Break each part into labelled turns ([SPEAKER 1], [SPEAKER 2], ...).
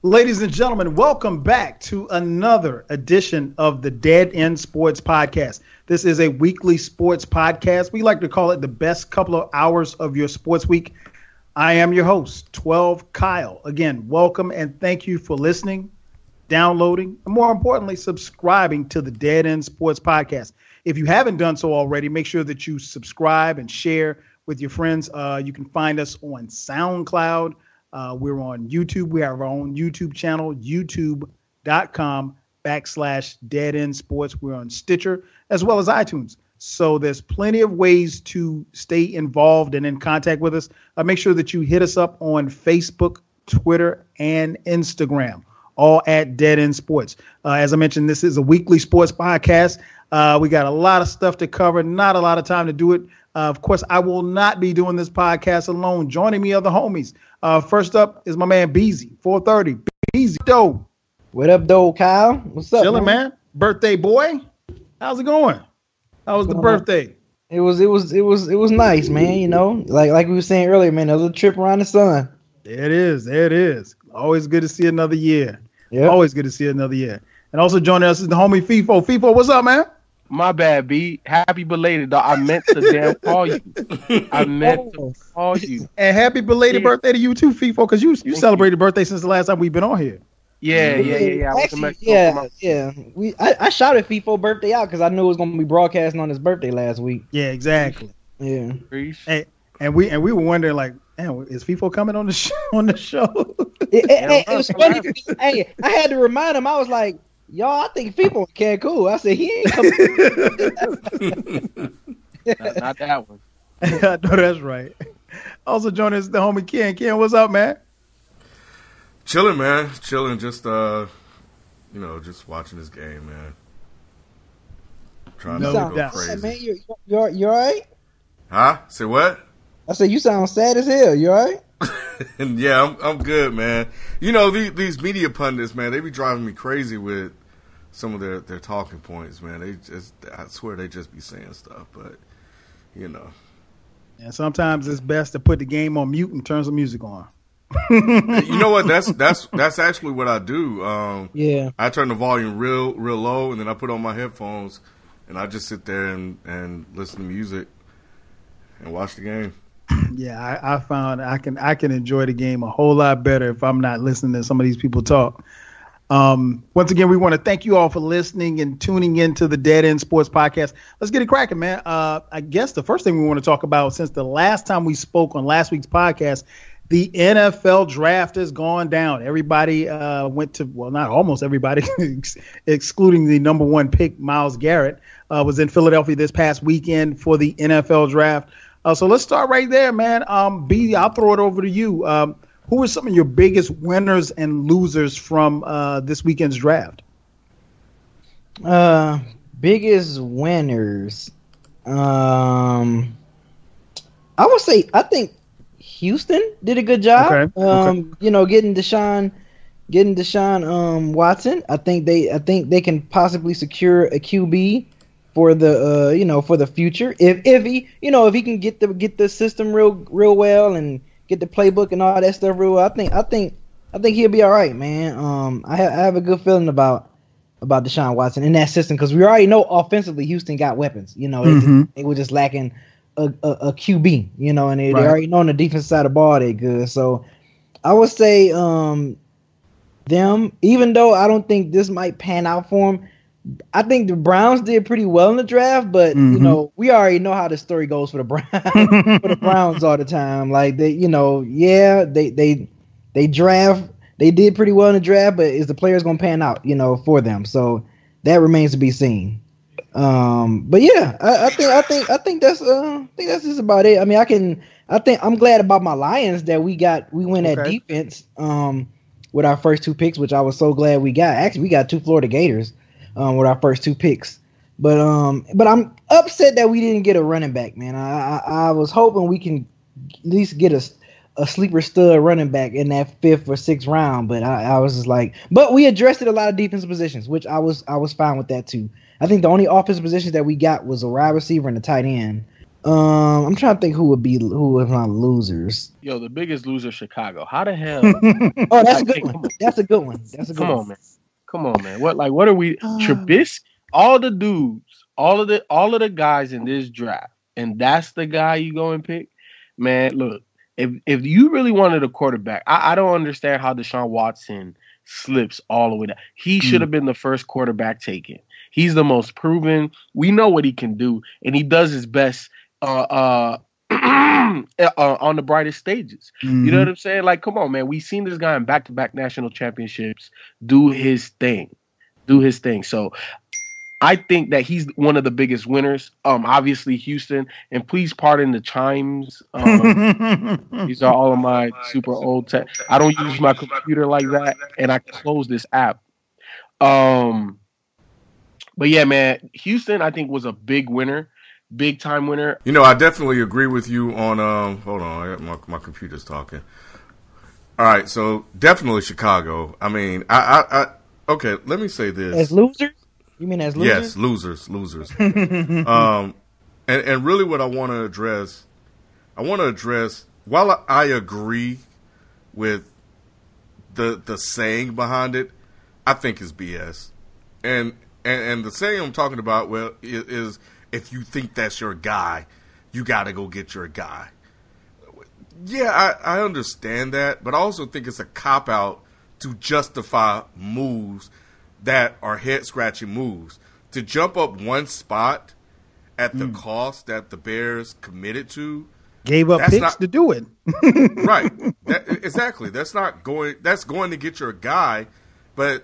[SPEAKER 1] Ladies and gentlemen, welcome back to another edition of the Dead End Sports Podcast. This is a weekly sports podcast. We like to call it the best couple of hours of your sports week. I am your host, 12 Kyle. Again, welcome and thank you for listening, downloading, and more importantly, subscribing to the Dead End Sports Podcast. If you haven't done so already, make sure that you subscribe and share with your friends. You can find us on SoundCloud. We're on YouTube. We have our own YouTube channel, youtube.com/Dead End Sports. We're on Stitcher as well as iTunes. So there's plenty of ways to stay involved and in contact with us. Make sure that you hit us up on Facebook, Twitter, and Instagram, all at Dead End Sports. As I mentioned, this is a weekly sports podcast. We got a lot of stuff to cover, not a lot of time to do it. Of course, I will not be doing this podcast alone. Joining me are the homies. First up is my man Beezy, 430. Beezy, dope.
[SPEAKER 2] What up, though, Kyle? What's up,
[SPEAKER 1] Chilling, man? Birthday boy. How's it going? How was the birthday?
[SPEAKER 2] It was nice, man. You know, like we were saying earlier, man. A little trip around the sun.
[SPEAKER 1] There it is. Always good to see another year.
[SPEAKER 2] Yeah.
[SPEAKER 1] Always good to see another year. And also joining us is the homie FIFO. FIFO, what's up, man?
[SPEAKER 3] My bad, B. Happy belated, dog. I meant to damn call you.
[SPEAKER 1] And happy belated birthday to you too, FIFO, because you celebrated birthday since the last time we've been on here.
[SPEAKER 3] Yeah.
[SPEAKER 2] Actually, yeah. I shouted FIFO birthday out because I knew it was gonna be broadcasting on his birthday last week.
[SPEAKER 1] Yeah, exactly.
[SPEAKER 2] Yeah.
[SPEAKER 1] And we were wondering, like, damn, is FIFO coming on the show?
[SPEAKER 2] It was funny. Hey, I had to remind him. I was like, y'all, I think FIFO can't cool. I said he ain't coming.
[SPEAKER 3] Not that one.
[SPEAKER 1] I know that's right. Also joining us the homie Ken. Ken, what's up, man?
[SPEAKER 4] Chilling, man. Chilling. Just just watching this game, man. Trying not to go crazy.
[SPEAKER 2] Man, you all right?
[SPEAKER 4] Huh? Say what?
[SPEAKER 2] I said you sound sad as hell. You all right?
[SPEAKER 4] Yeah, I'm good, man. You know, these media pundits, man, they be driving me crazy with some of their talking points, man. I swear they just be saying stuff, but you know.
[SPEAKER 1] And sometimes it's best to put the game on mute and turn some music on.
[SPEAKER 4] You know what? That's actually what I do.
[SPEAKER 2] Yeah.
[SPEAKER 4] I turn the volume real low, and then I put on my headphones, and I just sit there and listen to music and watch the game.
[SPEAKER 1] Yeah, I found I can enjoy the game a whole lot better if I'm not listening to some of these people talk. Once again, we want to thank you all for listening and tuning into the Dead End Sports Podcast. Let's get it cracking, man. I guess the first thing we want to talk about, since the last time we spoke on last week's podcast, the NFL draft has gone down. Everybody went to, well, not almost everybody, excluding the number one pick, Myles Garrett, was in Philadelphia this past weekend for the NFL draft. So let's start right there, man. B, I'll throw it over to you. Who are some of your biggest winners and losers from this weekend's draft?
[SPEAKER 2] Biggest winners. I would say I think Houston did a good job.
[SPEAKER 1] Okay.
[SPEAKER 2] You know, getting Desean Watson. I think they can possibly secure a QB for the for the future if he can get the system real well and get the playbook and all that stuff real well. I think he'll be all right, man. I have a good feeling about Desean Watson in that system because we already know offensively Houston got weapons. You know, they were just lacking a QB. You know, and they already know on the defense side of the ball they good. So I would say them. Even though I don't think this might pan out for them. I think the Browns did pretty well in the draft, but you know, we already know how the story goes for the Browns all the time. Like they draft, they did pretty well in the draft, but is the players going to pan out, for them? So that remains to be seen. But yeah, I think that's just about it. I mean, I'm glad about my Lions that we went at defense with our first two picks, which I was so glad we got. Actually, we got two Florida Gators. With our first two picks, but I'm upset that we didn't get a running back, man. I was hoping we can at least get a sleeper stud running back in that 5th or 6th round, but I was just like, but we addressed a lot of defensive positions, which I was fine with that too. I think the only offensive positions that we got was a wide receiver and a tight end. I'm trying to think who was my losers.
[SPEAKER 3] Yo, the biggest loser, Chicago. How the hell?
[SPEAKER 2] Oh, that's a good one. That's a good one.
[SPEAKER 3] Come on, man. Come on, man. What are we? Trubisky, all the dudes, all of the guys in this draft, and that's the guy you go and pick. Man, look, if you really wanted a quarterback, I don't understand how Desean Watson slips all the way down. He should have been the first quarterback taken. He's the most proven. We know what he can do, and he does his best on the brightest stages. You know what I'm saying? Like, come on, man. We've seen this guy in back-to-back national championships do his thing. So I think that he's one of the biggest winners. Obviously Houston, and please pardon the chimes. These are all of my super old tech. I don't use my computer like that, and I close this app. But yeah, man, Houston I think was a big winner. Big time winner.
[SPEAKER 4] You know, I definitely agree with you on. Hold on, my computer's talking. All right, so definitely Chicago. I mean, I okay. Let me say this:
[SPEAKER 2] as losers. You mean as losers?
[SPEAKER 4] Yes, losers. And really, what I want to address, While I agree with the saying behind it, I think is BS. And the saying I'm talking about, is. If you think that's your guy, you got to go get your guy. Yeah, I understand that, but I also think it's a cop-out to justify moves that are head-scratching moves. To jump up one spot at the cost that the Bears committed to.
[SPEAKER 1] Gave up picks to do it.
[SPEAKER 4] Right. Exactly. That's going to get your guy, but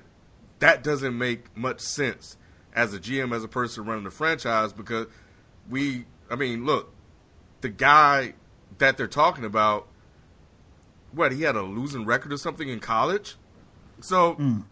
[SPEAKER 4] that doesn't make much sense as a GM, as a person running the franchise, because look, the guy that they're talking about, he had a losing record or something in college? So,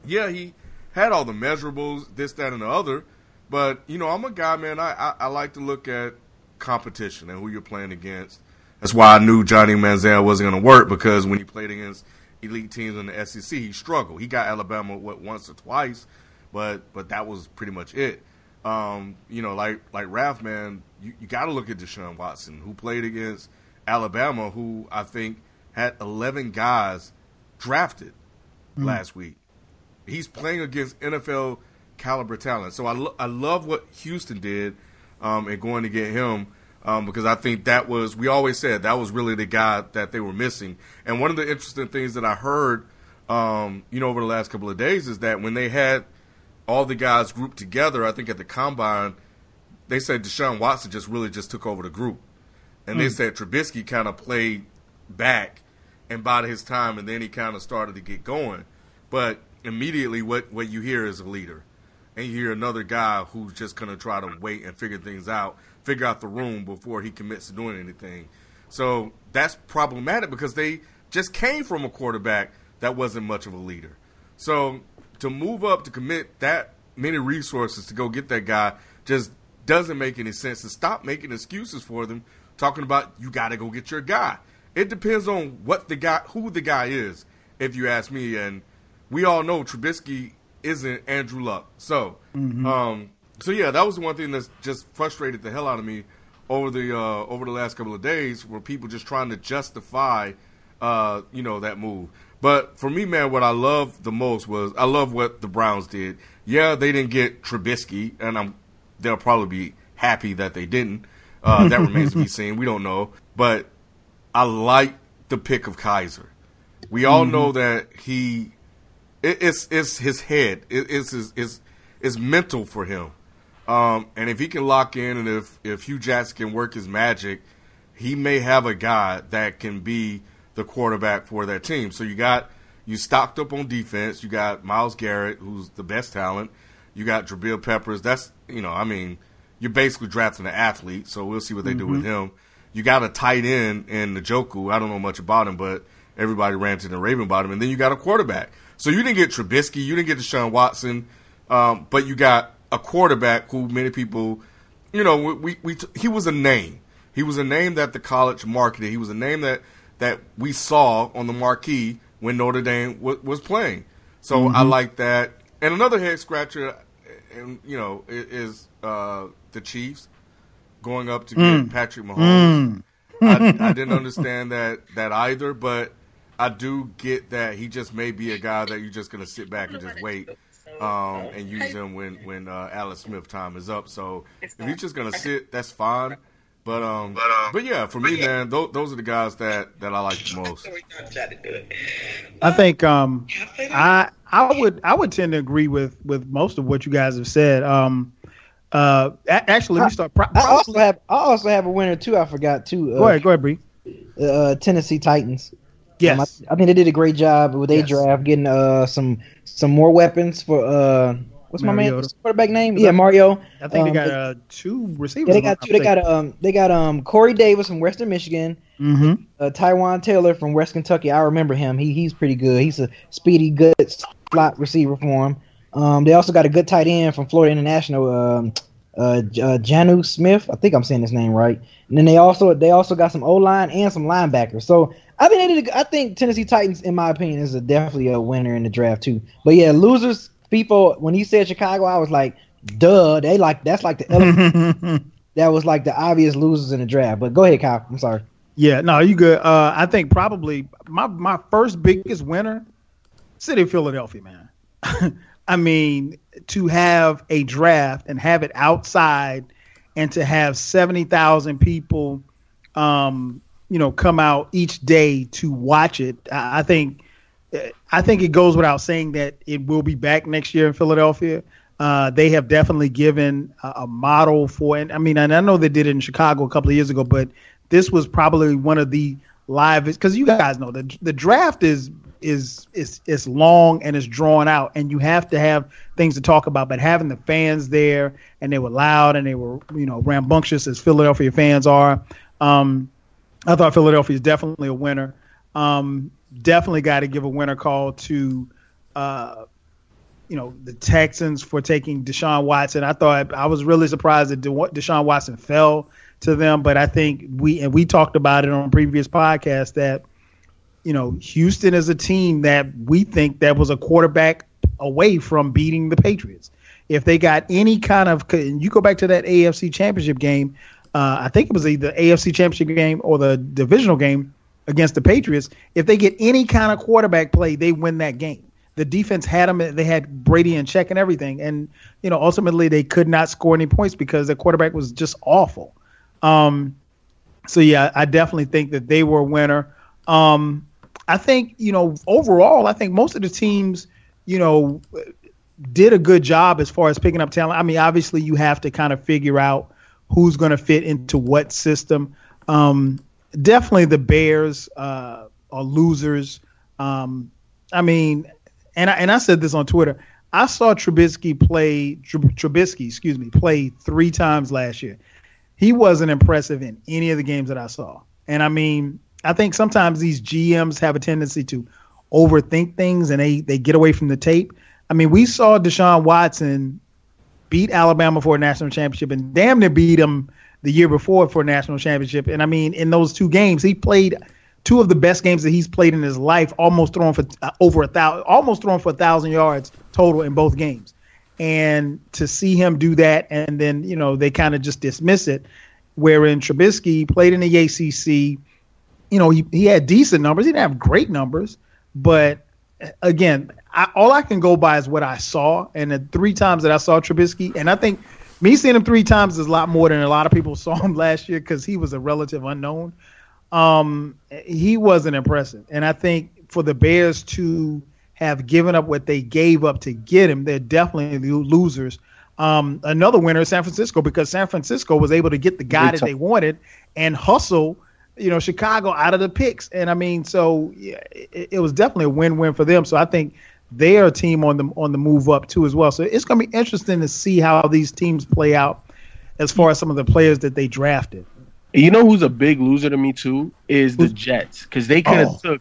[SPEAKER 4] yeah, he had all the measurables, this, that, and the other, but, I'm a guy, man, I like to look at competition and who you're playing against. That's why I knew Johnny Manziel wasn't going to work, because when he played against elite teams in the SEC, he struggled. He got Alabama, once or twice, but that was pretty much it. Like Ralph, man, you got to look at Desean Watson, who played against Alabama, who I think had 11 guys drafted last week. He's playing against NFL caliber talent. So I love what Houston did in going to get him, because I think we always said that was really the guy that they were missing. And one of the interesting things that I heard, over the last couple of days is that when they had all the guys grouped together, I think at the combine, they said Desean Watson just took over the group. And they said Trubisky kind of played back and bided his time, and then he kind of started to get going. But immediately what you hear is a leader. And you hear another guy who's just going to try to wait and figure things out, figure out the room before he commits to doing anything. So that's problematic, because they just came from a quarterback that wasn't much of a leader. So to move up, to commit that many resources to go get that guy just doesn't make any sense. And stop making excuses for them, talking about you got to go get your guy. It depends on who the guy is, if you ask me. And we all know Trubisky isn't Andrew Luck. So, so yeah, that was the one thing that's just frustrated the hell out of me over the last couple of days, were people just trying to justify, that move. But for me, man, what I love the most was I love what the Browns did. Yeah, they didn't get Trubisky, and they'll probably be happy that they didn't. That remains to be seen. We don't know. But I like the pick of Kaiser. We all know that it's his head. It's mental for him. And if he can lock in, and if Hugh Jackson can work his magic, he may have a guy that can be the quarterback for that team. So you stocked up on defense. You got Myles Garrett, who's the best talent. You got Jabril Peppers. That's, you're basically drafting an athlete, so we'll see what they do with him. You got a tight end in Njoku. I don't know much about him, but everybody ranted and raving about him. And then you got a quarterback. So you didn't get Trubisky. You didn't get Desean Watson. But you got a quarterback who many people, he was a name. He was a name that the college marketed. He was a name that we saw on the marquee when Notre Dame was playing. So I like that. And another head scratcher, is the Chiefs going up to get Patrick Mahomes. I didn't understand that either, but I do get that he just may be a guy that you're just going to sit back and just wait and use him when Alex Smith time is up. So if he's just going to sit, that's fine. But yeah, for me, man, those are the guys that I like the most.
[SPEAKER 1] I think I would tend to agree with most of what you guys have said. Actually, let me start.
[SPEAKER 2] I also have a winner too. I forgot too.
[SPEAKER 1] Go ahead, Bree.
[SPEAKER 2] Tennessee Titans.
[SPEAKER 1] Yes,
[SPEAKER 2] I think they did a great job with their draft, getting some more weapons for what's Mariota. My man's quarterback name? Yeah, Mario.
[SPEAKER 1] I think they got 2 receivers.
[SPEAKER 2] Yeah, they got Corey Davis from Western Michigan.
[SPEAKER 1] Mm-hmm.
[SPEAKER 2] Tywan Taylor from West Kentucky. I remember him. He's pretty good. He's a speedy, good slot receiver for him. They also got a good tight end from Florida International, Janu Smith. I think I'm saying his name right. And then they also got some O-line and some linebackers. So I think Tennessee Titans, in my opinion, is definitely a winner in the draft too. But yeah, losers. People, when he said Chicago, I was like, duh. That's like the elephant. That was like the obvious losers in the draft. But go ahead, Kyle. I'm sorry.
[SPEAKER 1] Yeah, no, you good. I think probably my first biggest winner, City of Philadelphia, man. I mean, to have a draft and have it outside, and to have 70,000 people, come out each day to watch it. I think it goes without saying that it will be back next year in Philadelphia. They have definitely given a model for it. I mean, and I know they did it in Chicago a couple of years ago, but this was probably one of the livest, because you guys know that the draft is long and it's drawn out, and you have to have things to talk about. But having the fans there, and they were loud and they were rambunctious as Philadelphia fans are. I thought Philadelphia is definitely a winner. Definitely got to give a winner call to, the Texans for taking Desean Watson. I was really surprised that Desean Watson fell to them, but I think we talked about it on previous podcasts that, Houston is a team that we think that was a quarterback away from beating the Patriots. If they got any kind of, and you go back to that AFC Championship game, I think it was either the AFC Championship game or the divisional game against the Patriots. If they get any kind of quarterback play, they win that game. The defense had them. They had Brady in check and everything. And, ultimately they could not score any points because the quarterback was just awful. So, yeah, I definitely think that they were a winner. I think, overall, I think most of the teams, did a good job as far as picking up talent. I mean, obviously you have to kind of figure out who's going to fit into what system. Definitely the Bears are losers. I mean, and I said this on Twitter. I saw Trubisky play 3 times last year. He wasn't impressive in any of the games that I saw. And I mean, I think sometimes these GMs have a tendency to overthink things and they get away from the tape. I mean, we saw Desean Watson beat Alabama for a national championship and damn near beat them the year before for a national championship. And I mean, in those 2 games, he played 2 of the best games that he's played in his life, almost throwing for 1,000 yards total in both games. And to see him do that, and then, they kind of just dismiss it, wherein Trubisky played in the ACC, he had decent numbers. He didn't have great numbers, but again, all I can go by is what I saw. And the 3 times that I saw Trubisky, and I think me seeing him 3 times is a lot more than a lot of people saw him last year because he was a relative unknown. He wasn't impressive. And I think for the Bears to have given up what they gave up to get him, they're definitely losers. Another winner is San Francisco, because San Francisco was able to get the guy that they wanted and hustle, Chicago out of the picks. And I mean, so yeah, it was definitely a win-win for them. So I think they're a team on the move up too as well. So it's going to be interesting to see how these teams play out as far as some of the players that they drafted.
[SPEAKER 3] You know who's a big loser to me too is the Jets, because they could have took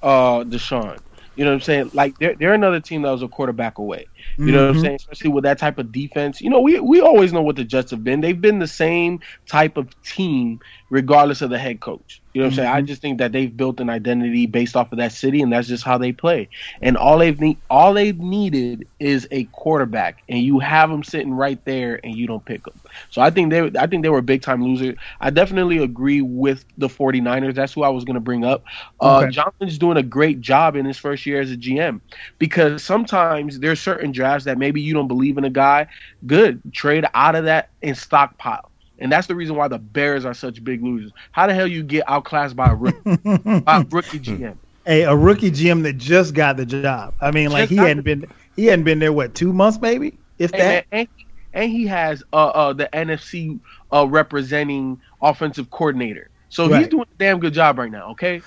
[SPEAKER 3] Deshaun. You know what I'm saying? Like they're another team that was a quarterback away. You know what I'm saying? Especially with that type of defense. We always know what the Jets have been. They've been the same type of team regardless of the head coach. You know what I'm saying? I just think that they've built an identity based off of that city, and that's just how they play. And all they've needed is a quarterback, and you have them sitting right there, and you don't pick them. So I think they were a big time loser. I definitely agree with the 49ers. That's who I was going to bring up.
[SPEAKER 1] Okay.
[SPEAKER 3] Jonathan's doing a great job in his first year as a GM, because sometimes there's certain drafts that maybe you don't believe in a guy. Good, trade out of that and stockpile. And that's the reason why the Bears are such big losers. How the hell you get outclassed by a rookie, GM?
[SPEAKER 1] Hey, a rookie GM that just got the job. I mean, like he hadn't been there, what, 2 months maybe, if that.
[SPEAKER 3] Man, and he has the NFC representing offensive coordinator, so he's doing a damn good job right now. Okay,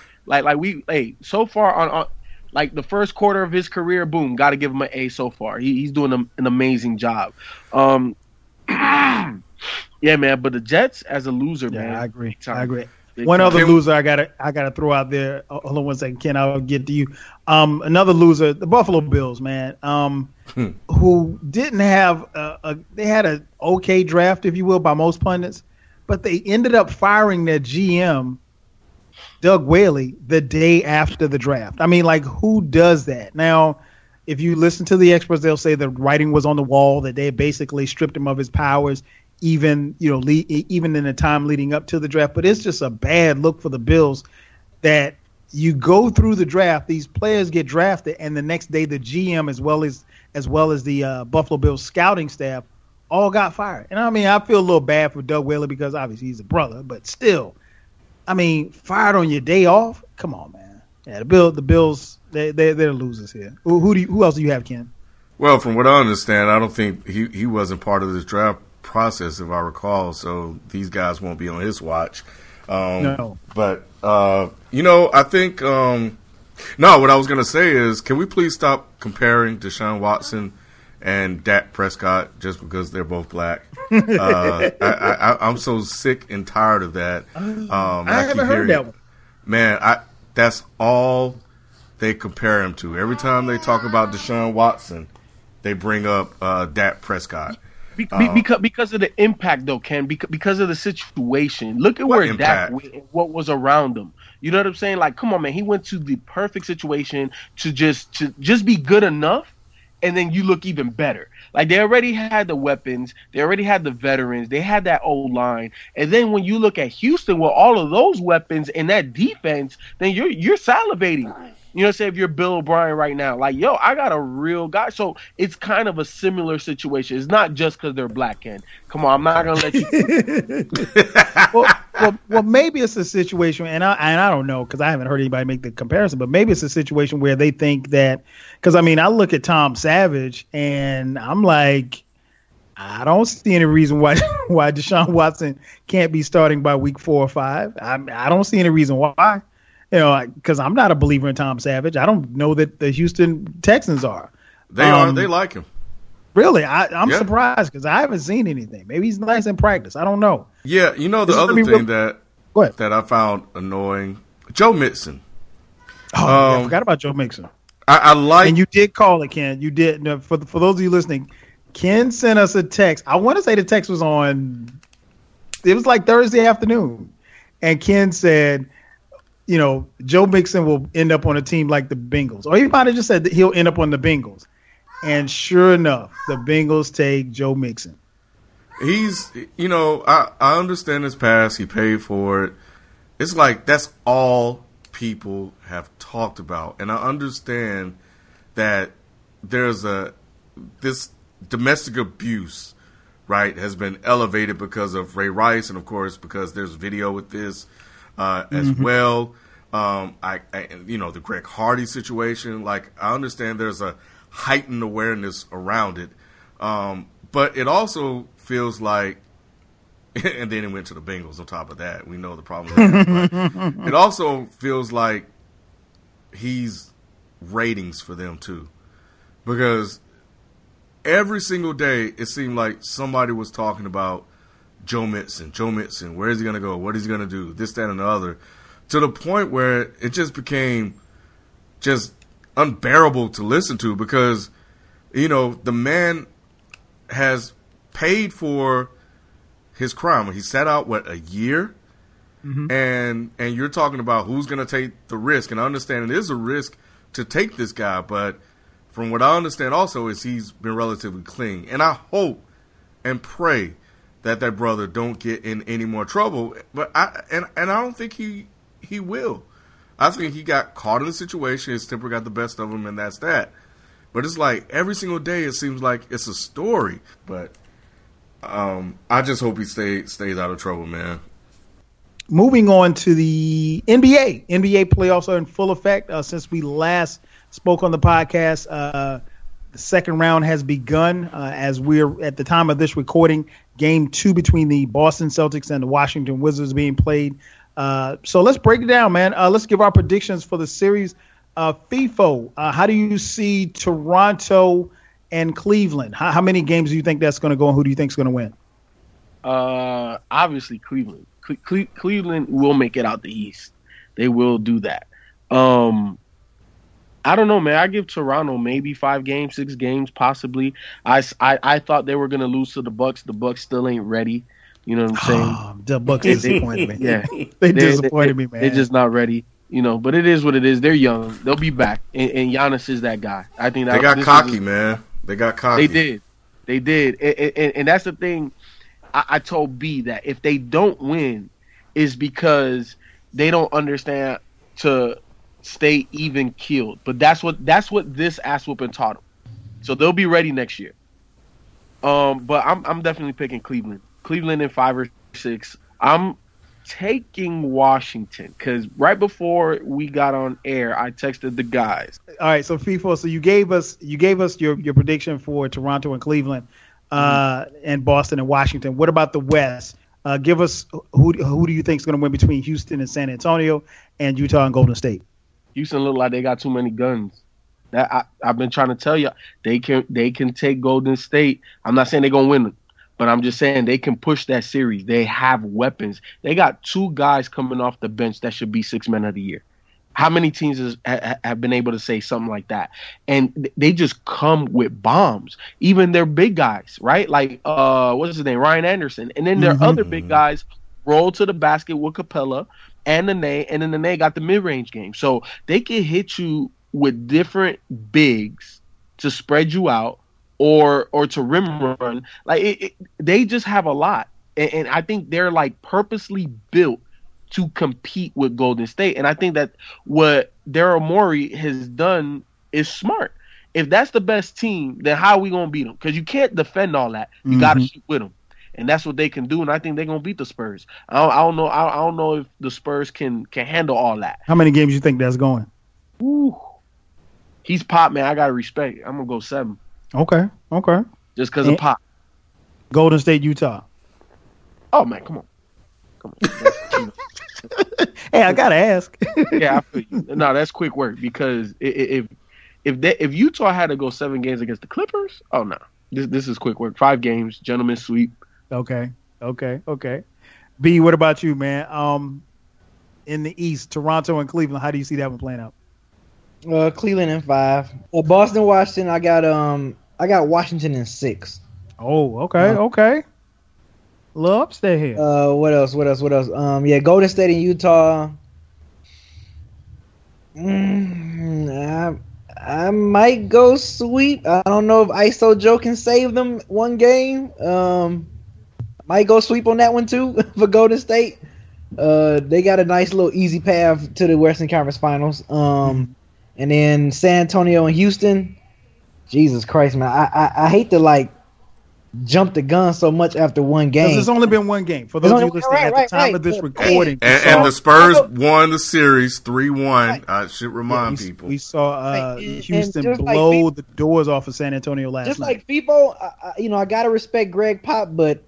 [SPEAKER 3] so far on like the first quarter of his career, boom, got to give him an A so far. He's doing an amazing job. Yeah, man, but the Jets as a loser, man.
[SPEAKER 1] I agree. One other loser I gotta throw out there. Hold on one second, Ken. I'll get to you. Another loser, the Buffalo Bills, man. Who didn't have they had an okay draft, if you will, by most pundits, but they ended up firing their GM, Doug Whaley, the day after the draft. I mean, like, who does that? Now, if you listen to the experts, they'll say the writing was on the wall, that they basically stripped him of his powers, even in the time leading up to the draft. But it's just a bad look for the Bills that you go through the draft, these players get drafted, and the next day the GM as well as the Buffalo Bills scouting staff all got fired. And I mean, I feel a little bad for Doug Whaley because obviously he's a brother, but still, I mean, fired on your day off? Come on, man. Yeah, the Bills, they're losers here. Who else do you have, Ken?
[SPEAKER 4] Well, from what I understand, I don't think he wasn't part of this draft process, if I recall, so these guys won't be on his watch.
[SPEAKER 1] No.
[SPEAKER 4] But, I think what I was going to say is, can we please stop comparing Desean Watson and Dak Prescott just because they're both black? I'm so sick and tired of that.
[SPEAKER 1] I haven't heard that one.
[SPEAKER 4] Man, that's all they compare him to. Every time they talk about Desean Watson, they bring up Dak Prescott.
[SPEAKER 3] Because of the impact, though, Ken. Because of the situation. Look at where Dak went and what was around him. You know what I'm saying? Like, come on, man. He went to the perfect situation to just be good enough, and then you look even better. Like, they already had the weapons, they already had the veterans, they had that old line, and then when you look at Houston with all of those weapons and that defense, then you're salivating. You know what I'm saying? If you're Bill O'Brien right now, like, yo, I got a real guy. So it's kind of a similar situation. It's not just because they're black, Ken. Come on, I'm not gonna let you.
[SPEAKER 1] well, maybe it's a situation, and I don't know because I haven't heard anybody make the comparison, but maybe it's a situation where they think that, because I mean, I look at Tom Savage and I'm like, I don't see any reason why Desean Watson can't be starting by week 4 or 5. I don't see any reason why. Because I'm not a believer in Tom Savage. I don't know that the Houston Texans are.
[SPEAKER 4] They are. They like him.
[SPEAKER 1] Really? I'm surprised because I haven't seen anything. Maybe he's nice in practice. I don't know.
[SPEAKER 4] Yeah, the other thing that I found annoying, Joe Mixon.
[SPEAKER 1] I forgot about Joe Mixon.
[SPEAKER 4] I like.
[SPEAKER 1] And you did call it, Ken. You did. For those of you listening, Ken sent us a text. I want to say the text was it was like Thursday afternoon. And Ken said, Joe Mixon will end up on a team like the Bengals. Or he might have just said that he'll end up on the Bengals. And sure enough, the Bengals take Joe Mixon.
[SPEAKER 4] He's, I understand his past. He paid for it. It's like that's all people have talked about. And I understand that there's this domestic abuse, right, has been elevated because of Ray Rice and, of course, because there's video with this. As well, the Greg Hardy situation. Like, I understand there's a heightened awareness around it, but it also feels like, and then it went to the Bengals. On top of that, we know the problem there. But it also feels like he's ratings for them too, because every single day it seemed like somebody was talking about Joe Mixon, where is he going to go? What is he going to do? This, that, and the other. To the point where it just became just unbearable to listen to because, the man has paid for his crime. He sat out, a year? and you're talking about who's going to take the risk. And I understand it is a risk to take this guy, but from what I understand also is he's been relatively clean. And I hope and pray that brother don't get in any more trouble. But I don't think he will. I think he got caught in a situation. His temper got the best of him, and that's that. But it's like every single day it seems like it's a story. But I just hope he stays out of trouble, man.
[SPEAKER 1] Moving on to the NBA. NBA playoffs are in full effect. Since we last spoke on the podcast, the second round has begun. As we're at the time of this recording, Game 2 between the Boston Celtics and the Washington Wizards being played. So let's break it down, man. Let's give our predictions for the series. FIFO, how do you see Toronto and Cleveland? How many games do you think that's going to go, and who do you think is going to win?
[SPEAKER 3] Obviously Cleveland. Cleveland will make it out the East. They will do that. I don't know, man. I give Toronto maybe 5 games, 6 games, possibly. I thought they were going to lose to the Bucks. The Bucks still ain't ready. You know what I'm saying?
[SPEAKER 1] The Bucks disappointed me.
[SPEAKER 3] Yeah,
[SPEAKER 1] they disappointed me, man.
[SPEAKER 3] They're just not ready. You know, but it is what it is. They're young. They'll be back. And Giannis is that guy. I think
[SPEAKER 4] they got cocky, man. They got cocky.
[SPEAKER 3] They did. And that's the thing. I told B that if they don't win, is because they don't understand to stay even keeled. But that's what this ass whooping taught them. So they'll be ready next year. But I'm definitely picking Cleveland. Cleveland in 5 or 6. I'm taking Washington because right before we got on air, I texted the guys.
[SPEAKER 1] All right, so FIFO, so you gave us your prediction for Toronto and Cleveland, and Boston and Washington. What about the West? Give us who do you think is going to win between Houston and San Antonio, and Utah and Golden State?
[SPEAKER 3] Houston look like they got too many guns. That I've been trying to tell you, they can take Golden State. I'm not saying they're gonna win, but I'm just saying they can push that series. They have weapons. They got 2 guys coming off the bench that should be 6 men of the year. How many teams have been able to say something like that? And they just come with bombs. Even their big guys, right? Like, what's his name? Ryan Anderson. And then their other big guys roll to the basket with Capella and Nene, and then Nene got the mid-range game. So they can hit you with different bigs to spread you out or to rim run. Like, they just have a lot. And I think they're, like, purposely built to compete with Golden State. And I think that what Daryl Morey has done is smart. If that's the best team, then how are we going to beat them? Because you can't defend all that. You got to shoot with them. And that's what they can do, and I think they're going to beat the Spurs. I don't know if the Spurs can handle all that.
[SPEAKER 1] How many games you think that's going?
[SPEAKER 3] Ooh. He's Pop, man. I got to respect. I'm going to go 7.
[SPEAKER 1] Okay.
[SPEAKER 3] Just because of Pop.
[SPEAKER 1] Golden State, Utah.
[SPEAKER 3] Oh, man, come on.
[SPEAKER 1] Hey, I got to ask.
[SPEAKER 3] Yeah, I feel you. No, that's quick work because if Utah had to go 7 games against the Clippers, oh, no. This is quick work. 5 games, gentleman's sweep.
[SPEAKER 1] Okay. B, what about you, man? In the East, Toronto and Cleveland, how do you see that one playing out?
[SPEAKER 2] Cleveland in 5. Boston, Washington, I got Washington in 6.
[SPEAKER 1] Oh, okay. A little upset here.
[SPEAKER 2] What else? Yeah, Golden State and Utah. I might go sweep. I don't know if ISO Joe can save them one game. Might go sweep on that one too for Golden State. They got a nice little easy path to the Western Conference Finals. And then San Antonio and Houston. Jesus Christ, man! I hate to jump the gun so much after one game.
[SPEAKER 1] Because there's only been one game. For those of you listening at the time of this recording.
[SPEAKER 4] And the Spurs won the series 3-1. I should remind people.
[SPEAKER 1] We saw Houston blow the doors off of San Antonio last night.
[SPEAKER 2] Just like FIFO, I got to respect Greg Pop, but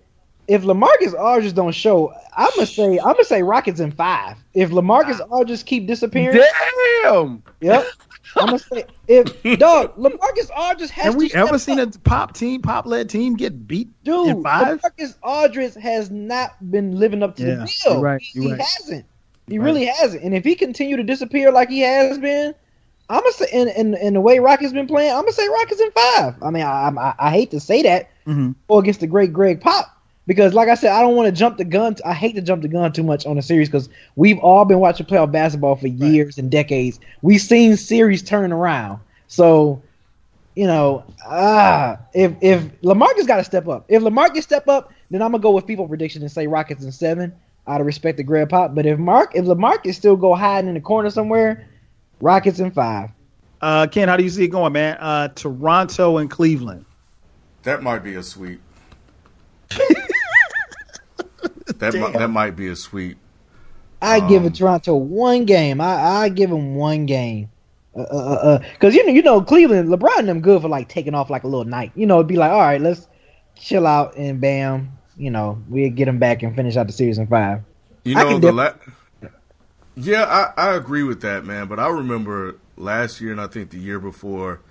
[SPEAKER 2] if LaMarcus Aldridge don't show, I'm gonna say Rockets in 5. If LaMarcus Aldridge keep disappearing.
[SPEAKER 3] Damn!
[SPEAKER 2] Yep. I'm gonna say LaMarcus Aldridge has.
[SPEAKER 1] Have we ever seen a pop-led team get beat in 5?
[SPEAKER 2] LaMarcus Aldridge has not been living up to the bill.
[SPEAKER 1] You're right.
[SPEAKER 2] He hasn't. He really hasn't. And if he continue to disappear like he has been, I'm gonna say in the way Rockets been playing, I'm gonna say Rockets in 5. I mean, I hate to say that or against the great Greg Pop, Because, like I said, I don't want to jump the gun. I hate to jump the gun too much on a series because we've all been watching playoff basketball for years and decades. We've seen series turn around. So, if LaMarcus got to step up. If LaMarcus step up, then I'm going to go with people prediction and say Rockets in 7 out of respect to Greg Pop. But if LaMarcus still go hiding in the corner somewhere, Rockets in 5.
[SPEAKER 1] Ken, how do you see it going, man? Toronto and Cleveland.
[SPEAKER 4] That might be a sweep. That might be a sweep.
[SPEAKER 2] I give Toronto one game. I give them one game. Because Cleveland, LeBron and them good for like taking off like a little night. It'd be like, all right, let's chill out and bam, we'll get them back and finish out the series in 5.
[SPEAKER 4] I agree with that, man. But I remember last year and I think the year before,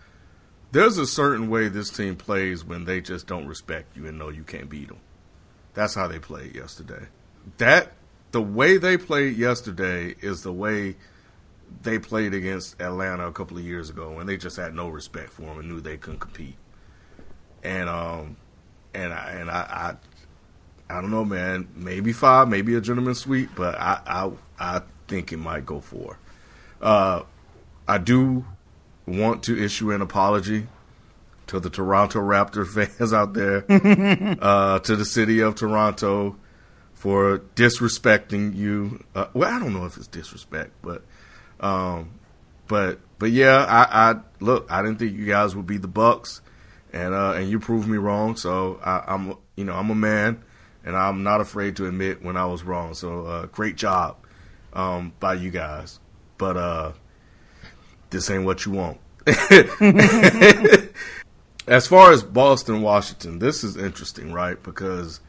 [SPEAKER 4] there's a certain way this team plays when they just don't respect you and know you can't beat them. That's how they played yesterday. The way they played yesterday is the way they played against Atlanta a couple of years ago when they just had no respect for them and knew they couldn't compete. And I don't know, man. Maybe 5, maybe a gentleman's sweep, but I think it might go 4. I do want to issue an apology to the Toronto Raptors fans out there, to the city of Toronto for disrespecting you. Well, I don't know if it's disrespect, but yeah, I didn't think you guys would be the Bucks, and you proved me wrong. So I'm a man, and I'm not afraid to admit when I was wrong. So great job by you guys, but this ain't what you want. As far as Boston, Washington, this is interesting, right? Because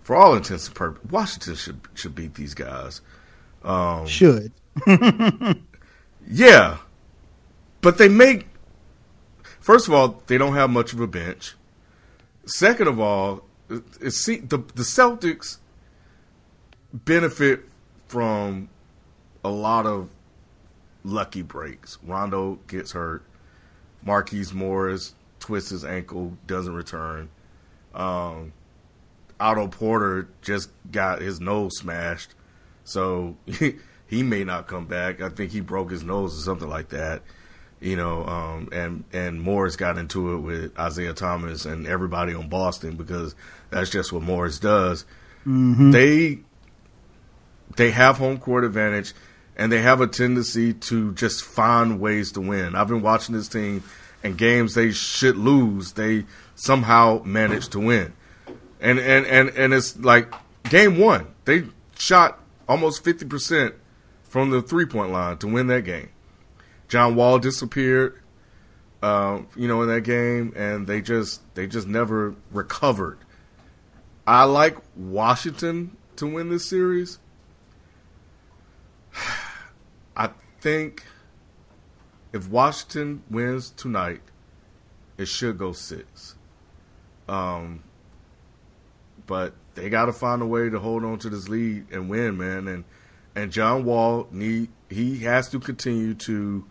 [SPEAKER 4] for all intents and purposes, Washington should beat these guys.
[SPEAKER 1] Should.
[SPEAKER 4] Yeah. But first of all, they don't have much of a bench. Second of all, the Celtics benefit from a lot of lucky breaks. Rondo gets hurt. Marquise Morris twists his ankle, doesn't return. Otto Porter just got his nose smashed, so he may not come back. I think he broke his nose or something like that. And Morris got into it with Isaiah Thomas and everybody on Boston because that's just what Morris does.
[SPEAKER 1] Mm-hmm.
[SPEAKER 4] They have home court advantage, and they have a tendency to just find ways to win. I've been watching this team, and games they should lose, they somehow manage to win. And it's like game 1, they shot almost 50% from the 3-point line to win that game. John Wall disappeared, in that game, and they just never recovered. I like Washington to win this series. I think if Washington wins tonight, it should go 6. But they got to find a way to hold on to this lead and win, man. And John Wall he has to continue to,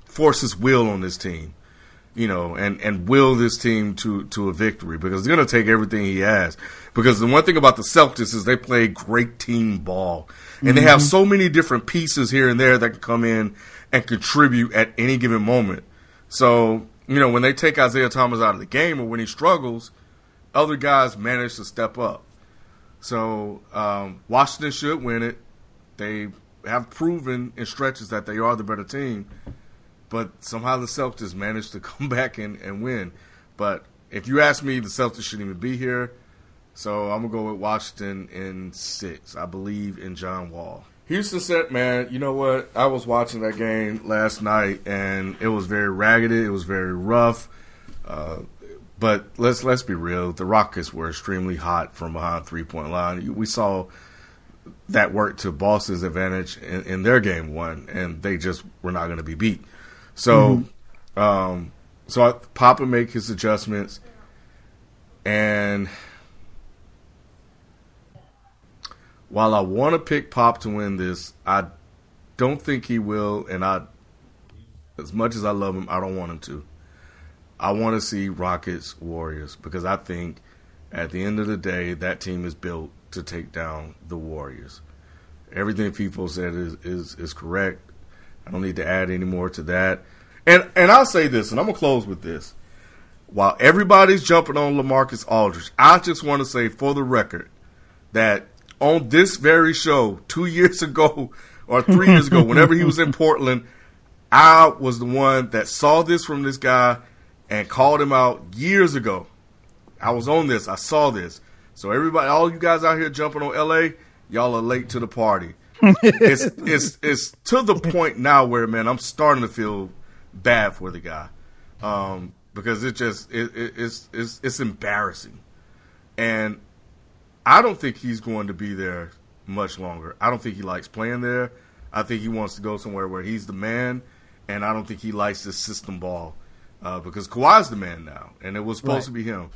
[SPEAKER 4] force his will on this team, and will this team to a victory, because it's going to take everything he has. Because the one thing about the Celtics is they play great team ball, and they have so many different pieces here and there that can come in and contribute at any given moment. So, when they take Isaiah Thomas out of the game or when he struggles, other guys manage to step up. So Washington should win it. They have proven in stretches that they are the better team, but somehow the Celtics managed to come back and win. But if you ask me, the Celtics shouldn't even be here. So I'm going to go with Washington in 6. I believe in John Wall. Houston said, man, you know what? I was watching that game last night, and it was very raggedy. It was very rough. But let's be real. The Rockets were extremely hot from behind 3-point line. We saw that work to Boston's advantage in their game 1, and they just were not going to be beat. So, Papa make his adjustments, and while I want to pick Pop to win this, I don't think he will, and as much as I love him, I don't want him to. I want to see Rockets Warriors because I think at the end of the day that team is built to take down the Warriors. Everything FIFO said is correct. I don't need to add any more to that. And I'll say this, and I'm gonna close with this. While everybody's jumping on LaMarcus Aldridge, I just want to say for the record that on this very show 2 years ago or 3 years ago, whenever he was in Portland, I was the one that saw this from this guy and called him out years ago. I was on this. I saw this. So everybody, all you guys out here jumping on LA, y'all are late to the party. It's to the point now where, man, I'm starting to feel bad for the guy because it's embarrassing, and I don't think he's going to be there much longer. I don't think he likes playing there. I think he wants to go somewhere where he's the man, and I don't think he likes this system ball because Kawhi's the man now, and it was supposed to be him.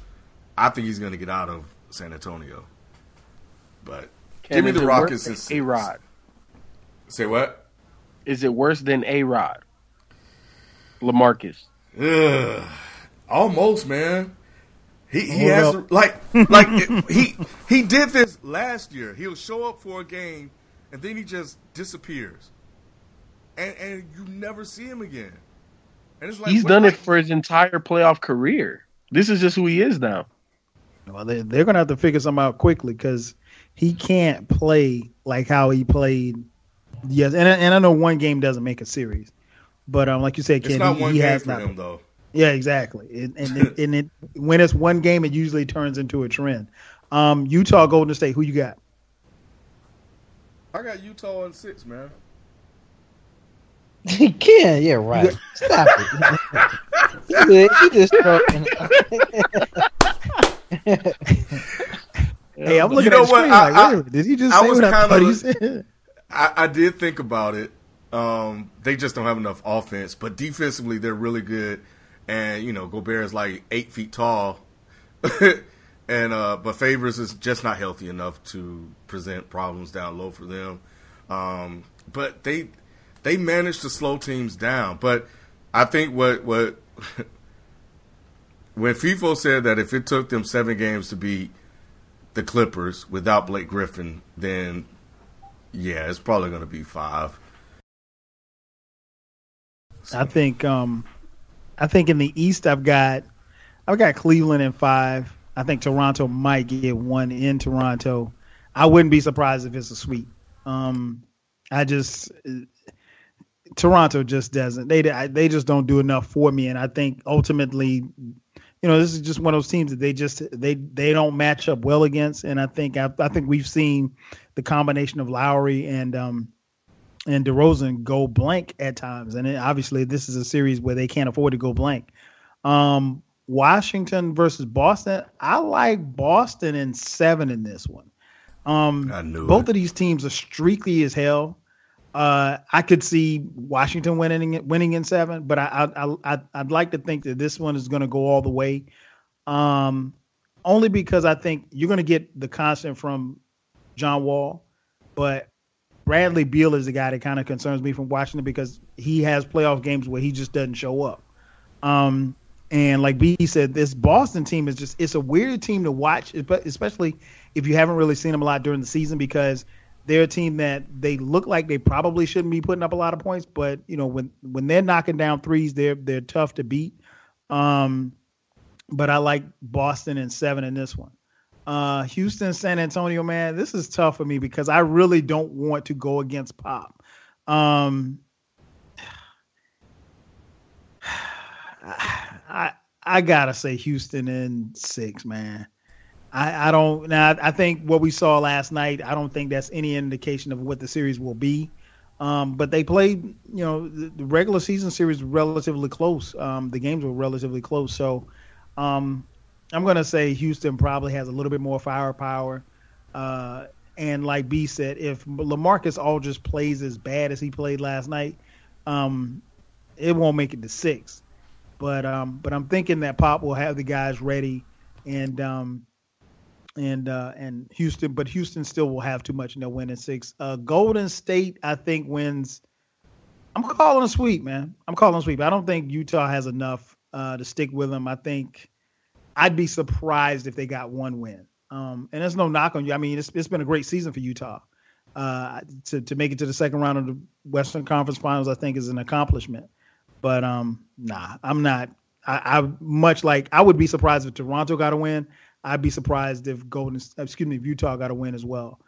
[SPEAKER 4] I think he's going to get out of San Antonio, but give me the Rockets and
[SPEAKER 3] A-Rod.
[SPEAKER 4] Say what?
[SPEAKER 3] Is it worse than A-Rod? LaMarcus.
[SPEAKER 4] Almost, man. He has to, he did this last year. He'll show up for a game and then he just disappears, and you never see him again. And it's like
[SPEAKER 3] he's done it for his entire playoff career. This is just who he is now.
[SPEAKER 1] Well, they're gonna have to figure something out quickly because he can't play like how he played. Yes, and I know one game doesn't make a series, but like you said, Ken,
[SPEAKER 4] it's not one game
[SPEAKER 1] has
[SPEAKER 4] for him though.
[SPEAKER 1] Yeah, exactly. And when it's one game, it usually turns into a trend. Utah, Golden State, who you got?
[SPEAKER 4] I got Utah in 6, man.
[SPEAKER 2] Ken, yeah, right. Stop it. He just
[SPEAKER 1] Hey, I'm looking at the screen like, wait a minute, did he just say what I thought he said?
[SPEAKER 4] I did think about it. They just don't have enough offense, but defensively they're really good. And Gobert is like 8 feet tall, and but Favors is just not healthy enough to present problems down low for them. But they managed to slow teams down. But I think what when FIFO said that if it took them 7 games to beat the Clippers without Blake Griffin, then yeah, it's probably going to be 5.
[SPEAKER 1] I think in the East I've got Cleveland in 5. I think Toronto might get 1 in Toronto. I wouldn't be surprised if it's a sweep. Toronto just doesn't. They just don't do enough for me, and I think ultimately, this is just one of those teams that they don't match up well against. And I think we've seen the combination of Lowry and DeRozan go blank at times, and obviously this is a series where they can't afford to go blank. Washington versus Boston, I like Boston in 7 in this one. Both of these teams are streaky as hell. I could see Washington winning in 7, but I'd like to think that this one is going to go all the way. Only because I think you're going to get the constant from John Wall, but Bradley Beal is the guy that kind of concerns me from Washington because he has playoff games where he just doesn't show up. And like B said, this Boston team it's a weird team to watch, especially if you haven't really seen them a lot during the season because they're a team that they look like they probably shouldn't be putting up a lot of points, but when they're knocking down threes, they're tough to beat. But I like Boston in 7 in this one. Houston, San Antonio, man, this is tough for me because I really don't want to go against Pop. I gotta say Houston in 6, man. I don't. Now I think what we saw last night, I don't think that's any indication of what the series will be. But they played, the regular season series relatively close. The games were relatively close, so. I'm going to say Houston probably has a little bit more firepower. And like B said, if LaMarcus Aldridge plays as bad as he played last night, it won't make it to 6. But I'm thinking that Pop will have the guys ready and Houston, but Houston still will have too much and they'll win in 6. Golden State, I think, wins. I'm calling a sweep, man. I don't think Utah has enough to stick with him. I think I'd be surprised if they got one win. And there's no knock on you. I mean, it's been a great season for Utah. To make it to the second round of the Western Conference Finals, I think is an accomplishment. But nah, I'm not. I would be surprised if Toronto got a win. I'd be surprised if Utah got a win as well.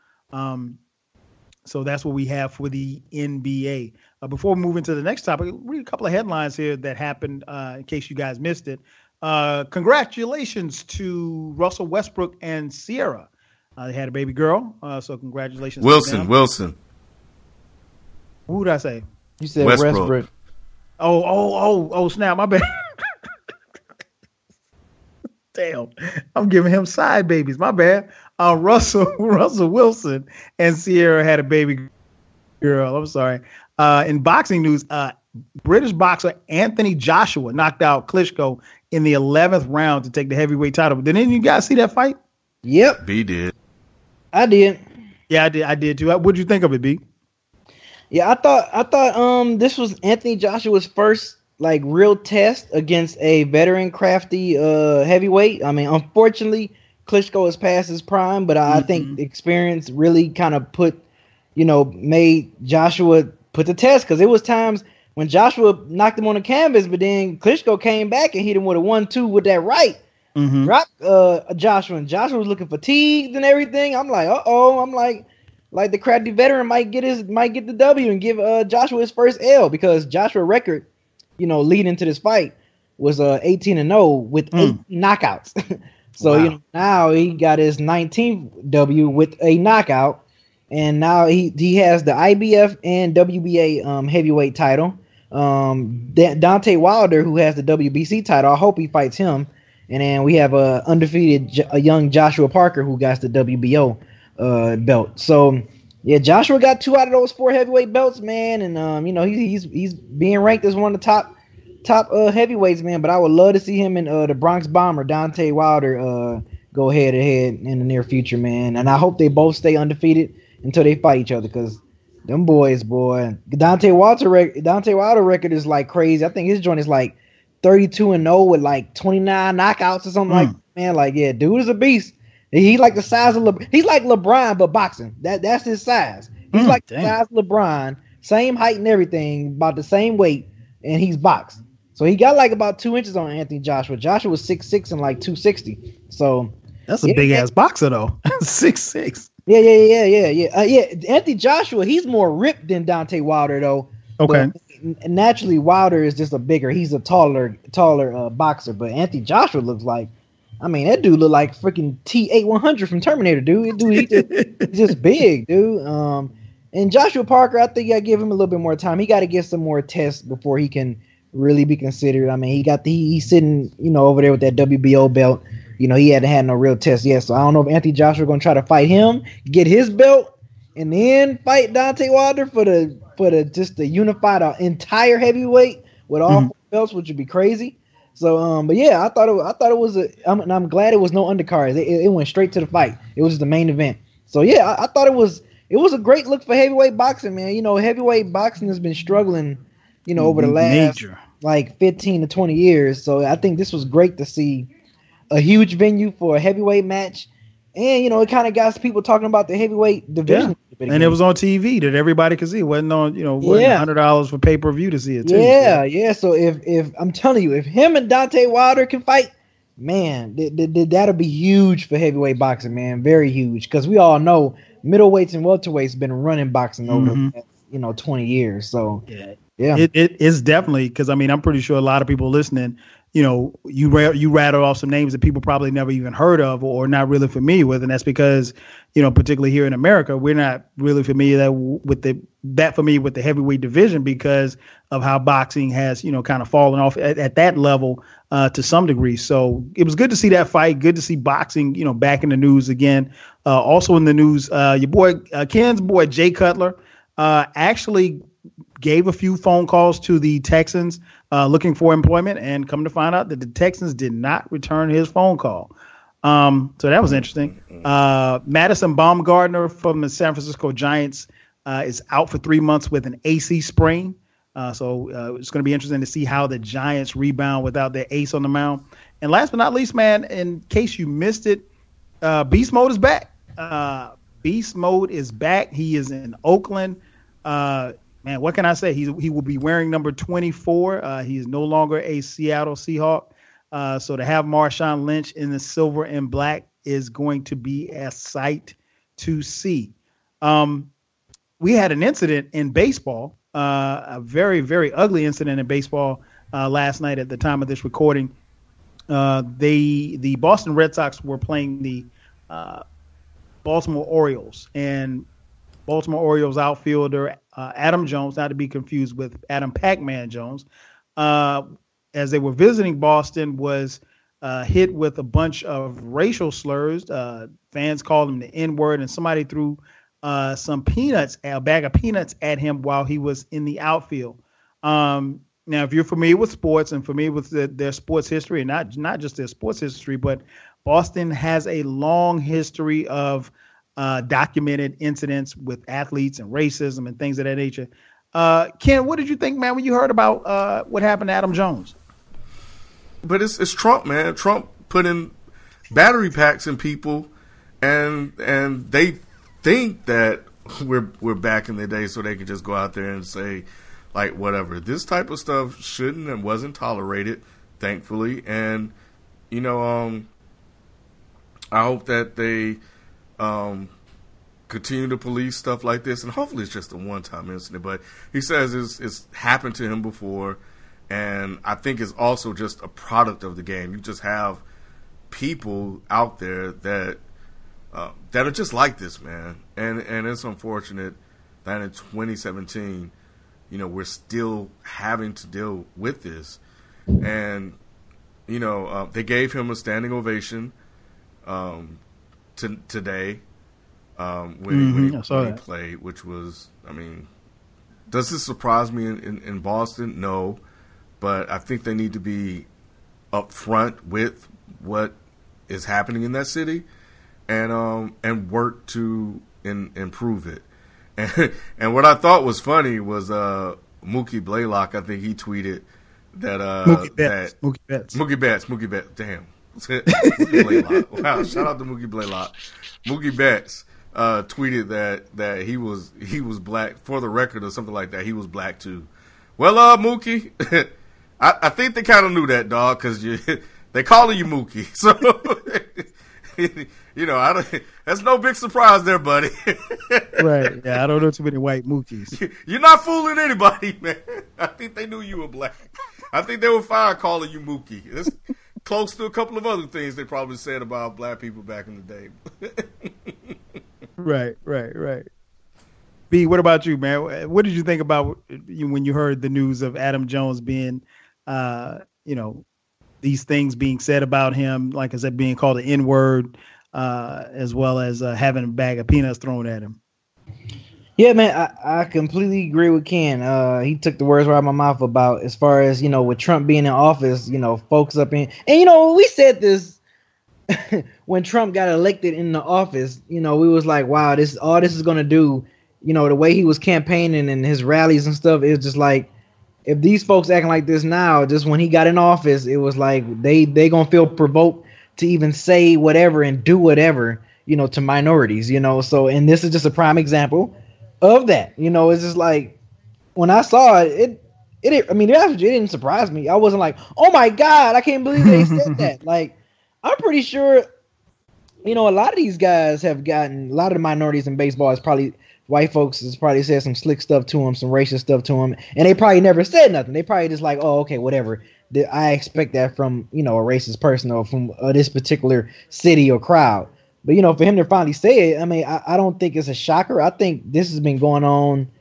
[SPEAKER 1] So that's what we have for the NBA. Before we move into the next topic, read a couple of headlines here that happened in case you guys missed it. Congratulations to Russell Westbrook and Ciara. They had a baby girl, so congratulations.
[SPEAKER 4] Wilson.
[SPEAKER 1] Who did I say?
[SPEAKER 2] You said Westbrook.
[SPEAKER 1] Oh, snap, my bad. Damn, I'm giving him side babies. My bad. Russell Wilson and Ciara had a baby girl. I'm sorry. In boxing news, British boxer Anthony Joshua knocked out Klitschko in the 11th round to take the heavyweight title. Did any of you guys see that fight?
[SPEAKER 2] Yep.
[SPEAKER 4] B did.
[SPEAKER 2] I did.
[SPEAKER 1] Yeah, I did too. What did you think of it, B?
[SPEAKER 2] Yeah, I thought this was Anthony Joshua's first like real test against a veteran crafty heavyweight. I mean, unfortunately, Klitschko is past his prime, but I think the experience really kind of made Joshua put the test, because it was times when Joshua knocked him on the canvas, but then Klitschko came back and hit him with a 1-2 with that right. Dropped Joshua, and Joshua was looking fatigued and everything. I'm like, I'm like the crafty veteran might get the W and give Joshua his first L, because Joshua record, leading into this fight was 18-0 with 8 knockouts. So
[SPEAKER 1] wow.
[SPEAKER 2] Now he got his 19th W with a knockout, and now he has the IBF and WBA heavyweight title. Deontay Wilder, who has the WBC title, I hope he fights him. And then we have a undefeated young Joshua Parker who got the WBO belt. So yeah, Joshua got 2 out of those 4 heavyweight belts, man. And he's being ranked as one of the top heavyweights, man. But I would love to see him and the Bronx Bomber Deontay Wilder go head to head in the near future, man. And I hope they both stay undefeated until they fight each other, because them boys, Deontay Wilder record is like crazy. I think his joint is like 32-0 with like 29 knockouts or something like that, man. Like, yeah, dude is a beast. He's like the size of he's like LeBron, but boxing. That's his size. He's like the size of LeBron, same height and everything, about the same weight, and he's boxed. So he got like about 2 inches on Anthony Joshua. Joshua was 6'6" and like 260. So
[SPEAKER 1] that's a big ass boxer though. 6'6".
[SPEAKER 2] Yeah. Anthony Joshua, he's more ripped than Deontay Wilder though.
[SPEAKER 1] Okay.
[SPEAKER 2] But naturally, Wilder is just he's a taller boxer. But Anthony Joshua looks like, that dude look like freaking T-8100 from Terminator, dude. He's just big, dude. And Joshua Parker, I think I give him a little bit more time. He got to get some more tests before he can really be considered. He's sitting, over there with that WBO belt. He hadn't had no real test yet. So I don't know if Anthony Joshua going to try to fight him, get his belt, and then fight Deontay Wilder for the unified entire heavyweight with all 4 belts, which would be crazy. So, but yeah, I thought it was I'm glad it was no undercards. It went straight to the fight. It was just the main event. So yeah, I thought it was a great look for heavyweight boxing, man. Heavyweight boxing has been struggling, over the last like 15 to 20 years. So I think this was great to see a huge venue for a heavyweight match. And, it kind of got people talking about the heavyweight division.
[SPEAKER 1] Yeah. And it was on TV that everybody could see. It wasn't on, $100 for pay-per-view to see it, too.
[SPEAKER 2] Yeah. So if I'm telling you, if him and Deontay Wilder can fight, man, that'll be huge for heavyweight boxing, man. Very huge. Because we all know middleweights and welterweights been running boxing over the past, 20 years. So, yeah.
[SPEAKER 1] It is definitely, because, I'm pretty sure a lot of people listening, you rattle off some names that people probably never even heard of or not really familiar with, and that's because, particularly here in America, we're not really familiar with the heavyweight division because of how boxing has, kind of fallen off at that level to some degree. So it was good to see that fight. Good to see boxing, back in the news again. Also in the news, your boy Ken's boy Jay Cutler actually gave a few phone calls to the Texans looking for employment, and come to find out that the Texans did not return his phone call. So that was interesting. Madison Baumgartner from the San Francisco Giants is out for 3 months with an AC sprain. So it's going to be interesting to see how the Giants rebound without their ace on the mound. And last but not least, man, in case you missed it, Beast Mode is back. Beast Mode is back. He is in Oakland. Man, what can I say? He will be wearing number 24. He is no longer a Seattle Seahawk. So to have Marshawn Lynch in the silver and black is going to be a sight to see. We had an incident in baseball, a very, very ugly incident in baseball last night at the time of this recording. The Boston Red Sox were playing the Baltimore Orioles, and Baltimore Orioles outfielder Adam Jones, not to be confused with Adam Pac-Man Jones, as they were visiting Boston, was hit with a bunch of racial slurs. Fans called him the N-word, and somebody threw a bag of peanuts at him while he was in the outfield. Now, if you're familiar with sports and familiar with their sports history, and not just their sports history, but Boston has a long history of documented incidents with athletes and racism and things of that nature. Ken, what did you think, man, when you heard about what happened to Adam Jones?
[SPEAKER 4] But it's Trump, man. Trump put in battery packs in people, and they think that we're back in the day, so they can just go out there and say, like, whatever. This type of stuff shouldn't and wasn't tolerated, thankfully. And I hope that they continue to police stuff like this, and hopefully it's just a one-time incident. But he says it's happened to him before, and I think it's also just a product of the game. You just have people out there that are just like this, man. And it's unfortunate that in 2017, we're still having to deal with this. And, they gave him a standing ovation today when he played, which was, does this surprise me in Boston? No. But I think they need to be upfront with what is happening in that city, and work to improve it. And what I thought was funny was Mookie Blaylock. I think he tweeted that Mookie Betts. Damn, Mookie Blaylock. Wow, shout out to Mookie Blaylock. Mookie Betts tweeted that he was black, for the record, or something like that. He was black too. Well, Mookie, I think they kind of knew that, dog, because they calling you Mookie, so that's no big surprise there, buddy.
[SPEAKER 1] Right? Yeah, I don't know too many white Mookies.
[SPEAKER 4] You're not fooling anybody, man. I think they knew you were black. I think they were fine calling you Mookie. It's close to a couple of other things they probably said about black people back in the day. Right. B, what about you, man? What did you think about when you heard the news of Adam Jones being, these things being said about him, like I said, being called the N-word, as well as having a bag of peanuts thrown at him?
[SPEAKER 2] Yeah, man, I completely agree with Ken. He took the words right out of my mouth about, as far as, with Trump being in office, folks up in, and we said this when Trump got elected in the office. We was like, wow, this is gonna do. The way he was campaigning and his rallies and stuff, it's just like, if these folks acting like this now, just when he got in office, it was like they gonna feel provoked to even say whatever and do whatever, to minorities, So, and this is just a prime example of that. It's just like, when I saw it didn't surprise me. I wasn't like, oh my God, I can't believe they said that. Like, I'm pretty sure, a lot of these guys have gotten, a lot of the minorities in baseball is probably, white folks has probably said some slick stuff to him, some racist stuff to him, and they probably never said nothing. They probably just like, oh, okay, whatever. I expect that from, a racist person or from this particular city or crowd. But, for him to finally say it, I don't think it's a shocker. I think this has been going on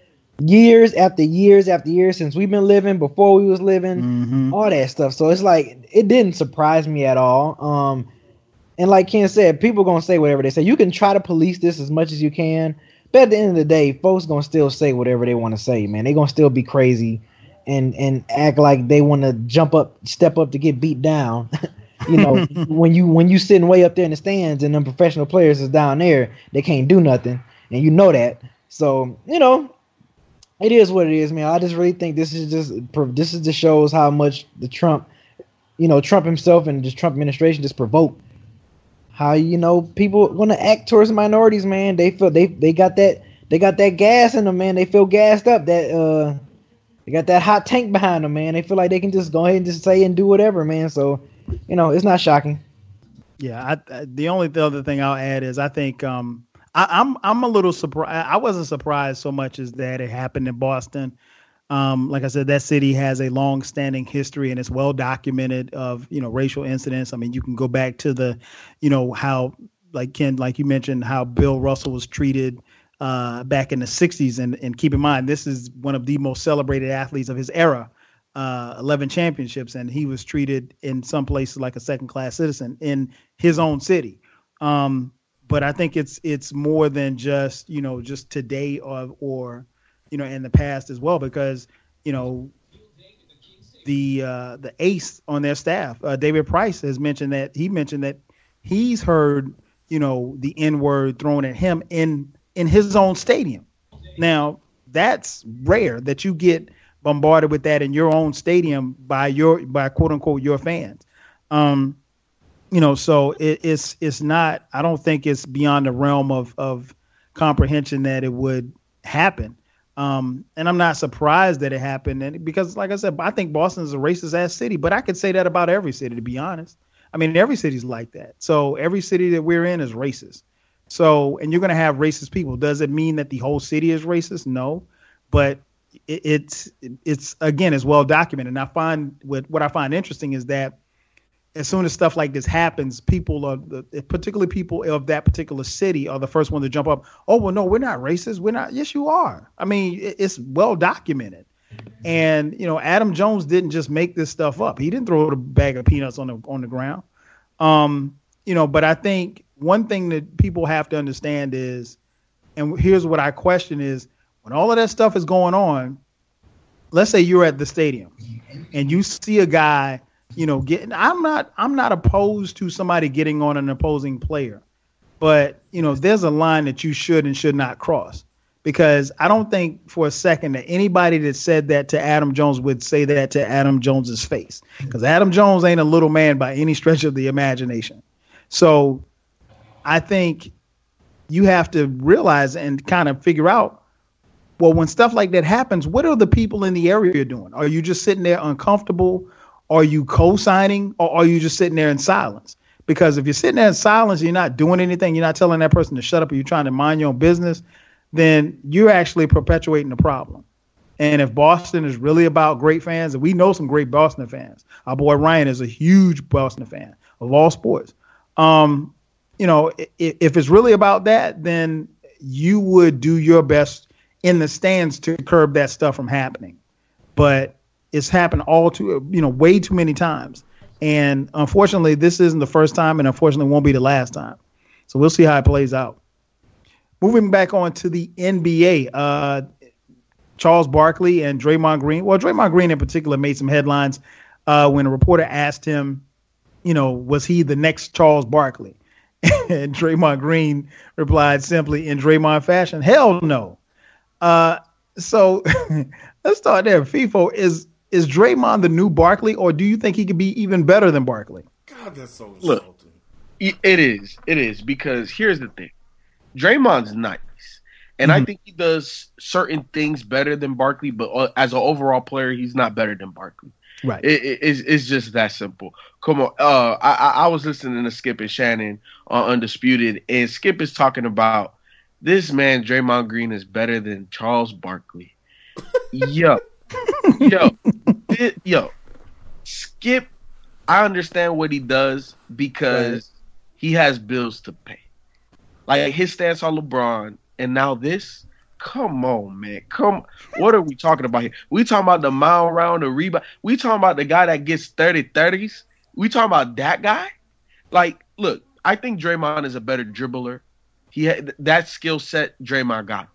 [SPEAKER 2] years after years after years since we've been living, before we was living, all that stuff. So it's like, it didn't surprise me at all. And like Ken said, people going to say whatever they say. You can try to police this as much as you can, but at the end of the day, folks going to still say whatever they want to say, man. They going to still be crazy and act like they want to step up to get beat down. When you sitting way up there in the stands and them professional players is down there, they can't do nothing, and that. So, It is what it is, man. I just really think this just shows how much the Trump himself and just Trump administration just provoke how people want to act towards minorities, man. They feel they got that gas in them, man. They feel gassed up. That they got that hot tank behind them, man. They feel like they can just go ahead and just say and do whatever, man. So it's not shocking.
[SPEAKER 1] Yeah, the only other thing I'll add is I think I'm a little surprised. I wasn't surprised so much as that it happened in Boston. Like I said, that city has a long-standing history and it's well documented of racial incidents. I mean, you can go back to the how, like Ken, like you mentioned, how Bill Russell was treated back in the 60s, and keep in mind this is one of the most celebrated athletes of his era. 11 championships, and he was treated in some places like a second-class citizen in his own city. But I think it's more than just just today or in the past as well, because the ace on their staff, David Price, has mentioned that he's heard the N-word thrown at him in his own stadium. Now that's rare that you get bombarded with that in your own stadium by quote unquote your fans. So it's not, I don't think it's beyond the realm of comprehension that it would happen. And I'm not surprised that it happened, and because like I said, I think Boston is a racist ass city, but I could say that about every city, to be honest. I mean, every city's like that. So every city that we're in is racist. So, and you're going to have racist people. Does it mean that the whole city is racist? No, but it's again, it's well documented. And I find what I find interesting is that as soon as stuff like this happens, particularly people of that particular city, are the first one to jump up. Oh, well, no, we're not racist. We're not. Yes, you are. I mean, it's well documented. And Adam Jones didn't just make this stuff up. He didn't throw a bag of peanuts on the ground. But I think one thing that people have to understand is, and here's what I question is, when all of that stuff is going on, let's say you're at the stadium and you see a guy, I'm not opposed to somebody getting on an opposing player, but there's a line that you should and should not cross, because I don't think for a second that anybody that said that to Adam Jones would say that to Adam Jones's face, because Adam Jones ain't a little man by any stretch of the imagination. So I think you have to realize and kind of figure out, well, when stuff like that happens, what are the people in the area doing? Are you just sitting there uncomfortable? Are you co-signing, or are you just sitting there in silence? Because if you're sitting there in silence, you're not doing anything, you're not telling that person to shut up, or you're trying to mind your own business, then you're actually perpetuating the problem. And if Boston is really about great fans, and we know some great Boston fans, our boy Ryan is a huge Boston fan of all sports. If it's really about that, then you would do your best in the stands to curb that stuff from happening. But it's happened way too many times. And unfortunately, this isn't the first time, and unfortunately won't be the last time. So we'll see how it plays out. Moving back on to the NBA, Charles Barkley and Draymond Green. Well, Draymond Green in particular made some headlines when a reporter asked him, was he the next Charles Barkley? And Draymond Green replied simply in Draymond fashion, hell no. So let's start there. FIFO, is Draymond the new Barkley, or do you think he could be even better than Barkley?
[SPEAKER 4] God, that's so insulting.
[SPEAKER 3] Look, it is because here's the thing. Draymond's nice, and I think he does certain things better than Barkley, but as an overall player, he's not better than Barkley.
[SPEAKER 1] Right.
[SPEAKER 3] It's just that simple. Come on. I was listening to Skip and Shannon on Undisputed, and Skip is talking about this man, Draymond Green, is better than Charles Barkley. Yo. Skip, I understand what he does because he has bills to pay. Like his stance on LeBron, and now this. Come on, man. What are we talking about here? We talking about the mile round, the rebound. We talking about the guy that gets 30-30s. We talking about that guy? Like, look, I think Draymond is a better dribbler. He had that skill set. Draymond got him.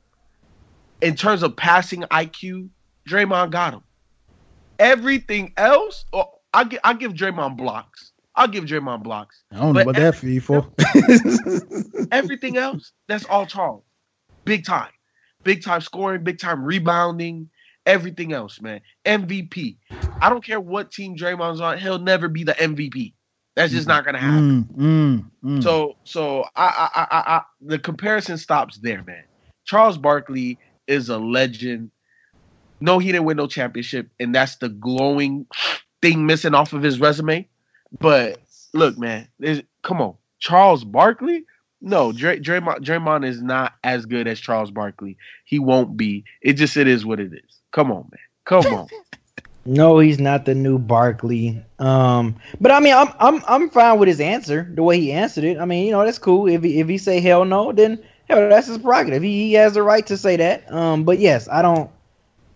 [SPEAKER 3] In terms of passing IQ, Draymond got him. Everything else, I give Draymond blocks. I'll give Draymond blocks.
[SPEAKER 1] I don't know about that, FIFO.
[SPEAKER 3] Everything else, that's all Charles. Big time. big time scoring, big time rebounding, everything else, man. MVP. I don't care what team Draymond's on, he'll never be the MVP. That's just not gonna happen. So I the comparison stops there, man. Charles Barkley is a legend. No, he didn't win no championship, and that's the glowing thing missing off of his resume. But look, man, come on, Charles Barkley. No, Draymond is not as good as Charles Barkley. He won't be. It is what it is. Come on, man. Come on.
[SPEAKER 2] No, he's not the new Barkley. But I mean, I'm fine with his answer, the way he answered it. I mean, that's cool. If he say hell no, then hell, that's his prerogative. He has the right to say that. But yes, I don't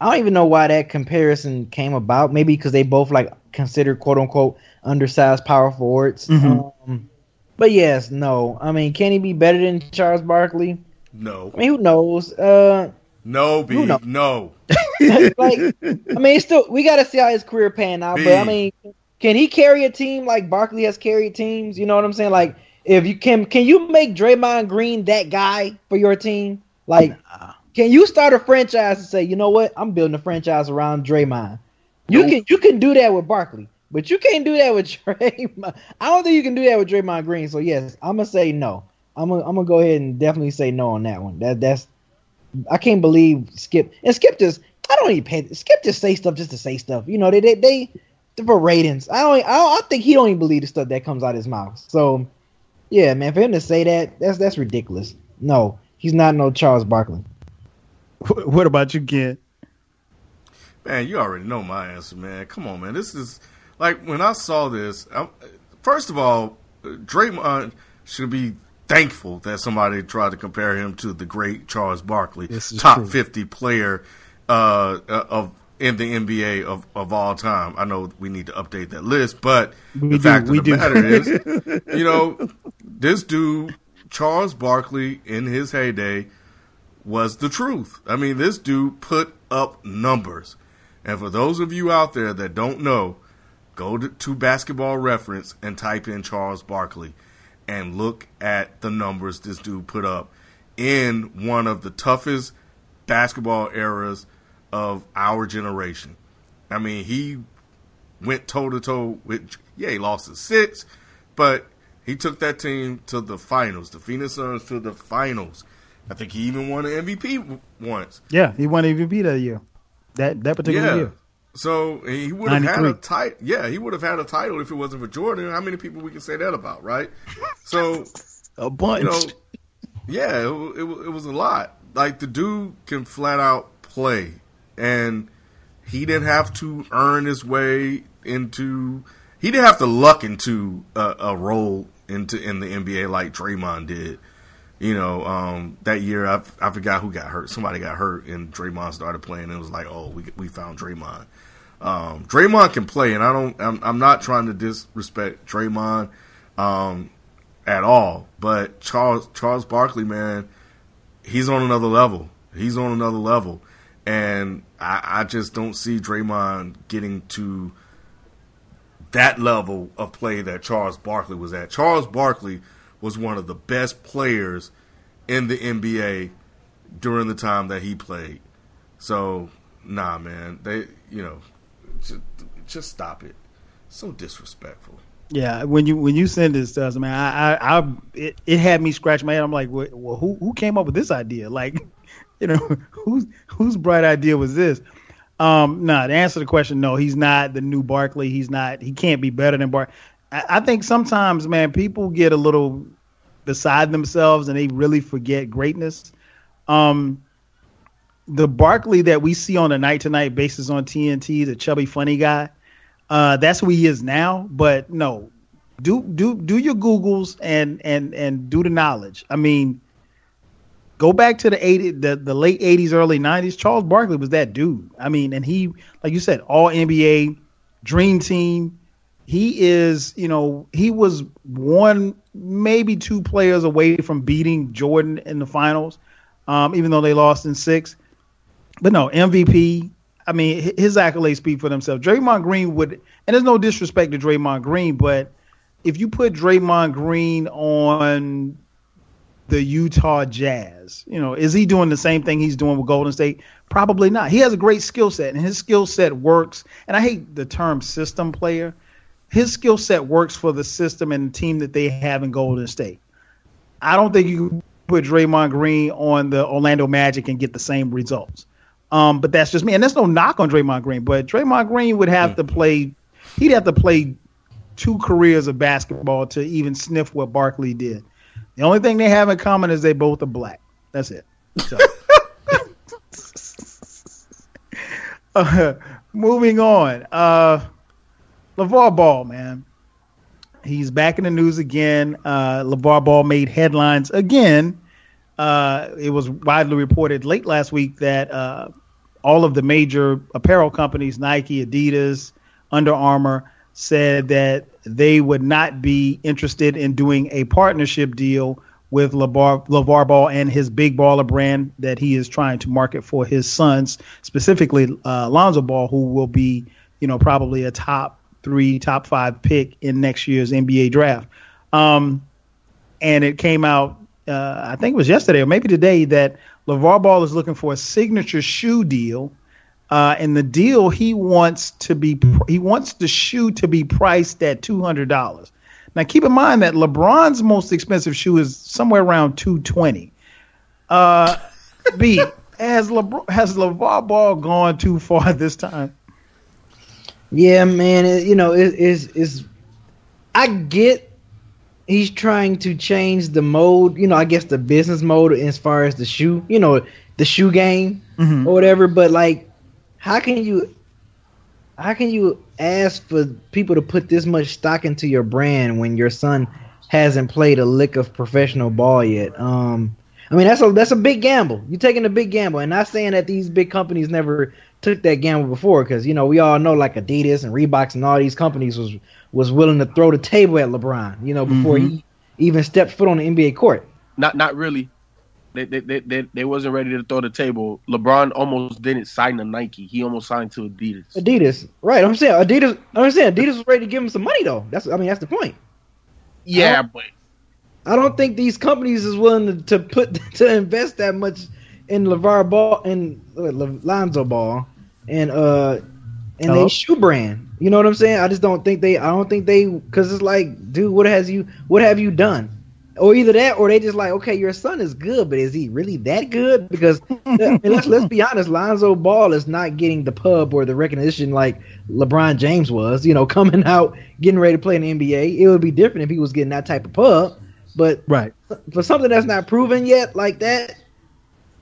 [SPEAKER 2] even know why that comparison came about. Maybe because they both considered quote unquote undersized power forwards. But yes, no. I mean, can he be better than Charles Barkley?
[SPEAKER 4] No.
[SPEAKER 2] I mean, who knows?
[SPEAKER 4] No, B. No.
[SPEAKER 2] Still, we got to see how his career pan out. B. But I mean, can he carry a team like Barkley has carried teams? You know what I'm saying? Like, if you can you make Draymond Green that guy for your team? Like, can you start a franchise and say, you know what, I'm building a franchise around Draymond? You can do that with Barkley, but you can't do that with Draymond. I don't think you can do that with Draymond Green. So yes, I'm gonna say no. I'm gonna go ahead and definitely say no on that one. That's I can't believe Skip just Skip just say stuff just to say stuff. They for ratings. I think he don't even believe the stuff that comes out of his mouth. So yeah, man, for him to say that's ridiculous. No, he's not no Charles Barkley.
[SPEAKER 1] What about you, Ken?
[SPEAKER 4] Man, you already know my answer, man. Come on, man. This is like when I saw this. First of all, Draymond should be thankful that somebody tried to compare him to the great Charles Barkley, top 50 player in the NBA of all time. I know we need to update that list, but the fact of the matter is, this dude, Charles Barkley, in his heyday, was the truth. I mean, this dude put up numbers. And for those of you out there that don't know, go to Basketball Reference and type in Charles Barkley and look at the numbers this dude put up in one of the toughest basketball eras of our generation. I mean, he went toe-to-toe with, he lost in 6, but he took that team to the finals, the Phoenix Suns to the finals. I think he even won an MVP once.
[SPEAKER 1] Yeah, he won MVP that year. That particular year.
[SPEAKER 4] So he would have had a title. Yeah, he would have had a title if it wasn't for Jordan. How many people we can say that about, right? So
[SPEAKER 1] a bunch.
[SPEAKER 4] It was a lot. Like, the dude can flat out play, and he didn't have to earn his way into. He didn't have to luck into a role in the NBA like Draymond did. That year I forgot who got hurt. Somebody got hurt, and Draymond started playing. And it was like, oh, we found Draymond. Draymond can play, and I'm not trying to disrespect Draymond at all. But Charles Barkley, man, he's on another level. And I just don't see Draymond getting to that level of play that Charles Barkley was at. Charles Barkley was one of the best players in the NBA during the time that he played. So, nah, man, just stop it. So disrespectful.
[SPEAKER 1] Yeah, when you send this to us, man, it had me scratch my head. I'm like, well, who came up with this idea? Like, whose bright idea was this? To answer the question, no, he's not the new Barkley. He can't be better than Barkley. I think sometimes, man, people get a little beside themselves and they really forget greatness. The Barkley that we see on a night-to-night basis on TNT, the chubby, funny guy, that's who he is now. But no, do your Googles and do the knowledge. I mean, go back to the late 80s, early 90s. Charles Barkley was that dude. I mean, and he, like you said, all NBA, dream team. He is, he was one, maybe 2 players away from beating Jordan in the finals, even though they lost in 6. But no, MVP. I mean, his accolades speak for themselves. Draymond Green would, and there's no disrespect to Draymond Green, but if you put Draymond Green on the Utah Jazz. Is he doing the same thing he's doing with Golden State? Probably not. He has a great skill set, and his skill set works. And I hate the term system player. His skill set works for the system and the team that they have in Golden State. I don't think you can put Draymond Green on the Orlando Magic and get the same results. But that's just me. And there's no knock on Draymond Green, but Draymond Green would have to play – he'd have to play 2 careers of basketball to even sniff what Barkley did. The only thing they have in common is they both are black. That's it. So. Moving on. LaVar Ball, man. He's back in the news again. LaVar Ball made headlines again. It was widely reported late last week that all of the major apparel companies, Nike, Adidas, Under Armour, said that they would not be interested in doing a partnership deal with LaVar Ball and his Big Baller brand that he is trying to market for his sons, specifically Lonzo Ball, who will be, probably a top 3, top 5 pick in next year's NBA draft. And it came out, I think it was yesterday or maybe today, that LaVar Ball is looking for a signature shoe deal. And the deal, he wants the shoe to be priced at $200. Now, keep in mind that LeBron's most expensive shoe is somewhere around $220. B, has LaVar Ball gone too far this time?
[SPEAKER 2] Yeah, man. I get he's trying to change the mode. I guess the business mode as far as the shoe. The shoe game or whatever. But like, how can you ask for people to put this much stock into your brand when your son hasn't played a lick of professional ball yet? That's a big gamble. You're taking a big gamble, and not saying that these big companies never took that gamble before, because we all know like Adidas and Reeboks and all these companies was willing to throw the table at LeBron, before he even stepped foot on the NBA court.
[SPEAKER 3] Not really. They wasn't ready to throw the table. LeBron almost didn't sign to Nike. He almost signed to Adidas.
[SPEAKER 2] Adidas, right? I'm saying Adidas was ready to give him some money though. That's the point.
[SPEAKER 3] Yeah, but
[SPEAKER 2] I don't think these companies is willing to invest that much in LaVar Ball and Lonzo Ball and they shoe brand. You know what I'm saying? I just don't think they. Because it's like, dude, what have you done? Or either that, or they just like, okay, your son is good, but is he really that good? Because let's be honest, Lonzo Ball is not getting the pub or the recognition like LeBron James was. Coming out, getting ready to play in the NBA. It would be different if he was getting that type of pub. But
[SPEAKER 1] right,
[SPEAKER 2] for something that's not proven yet, like that,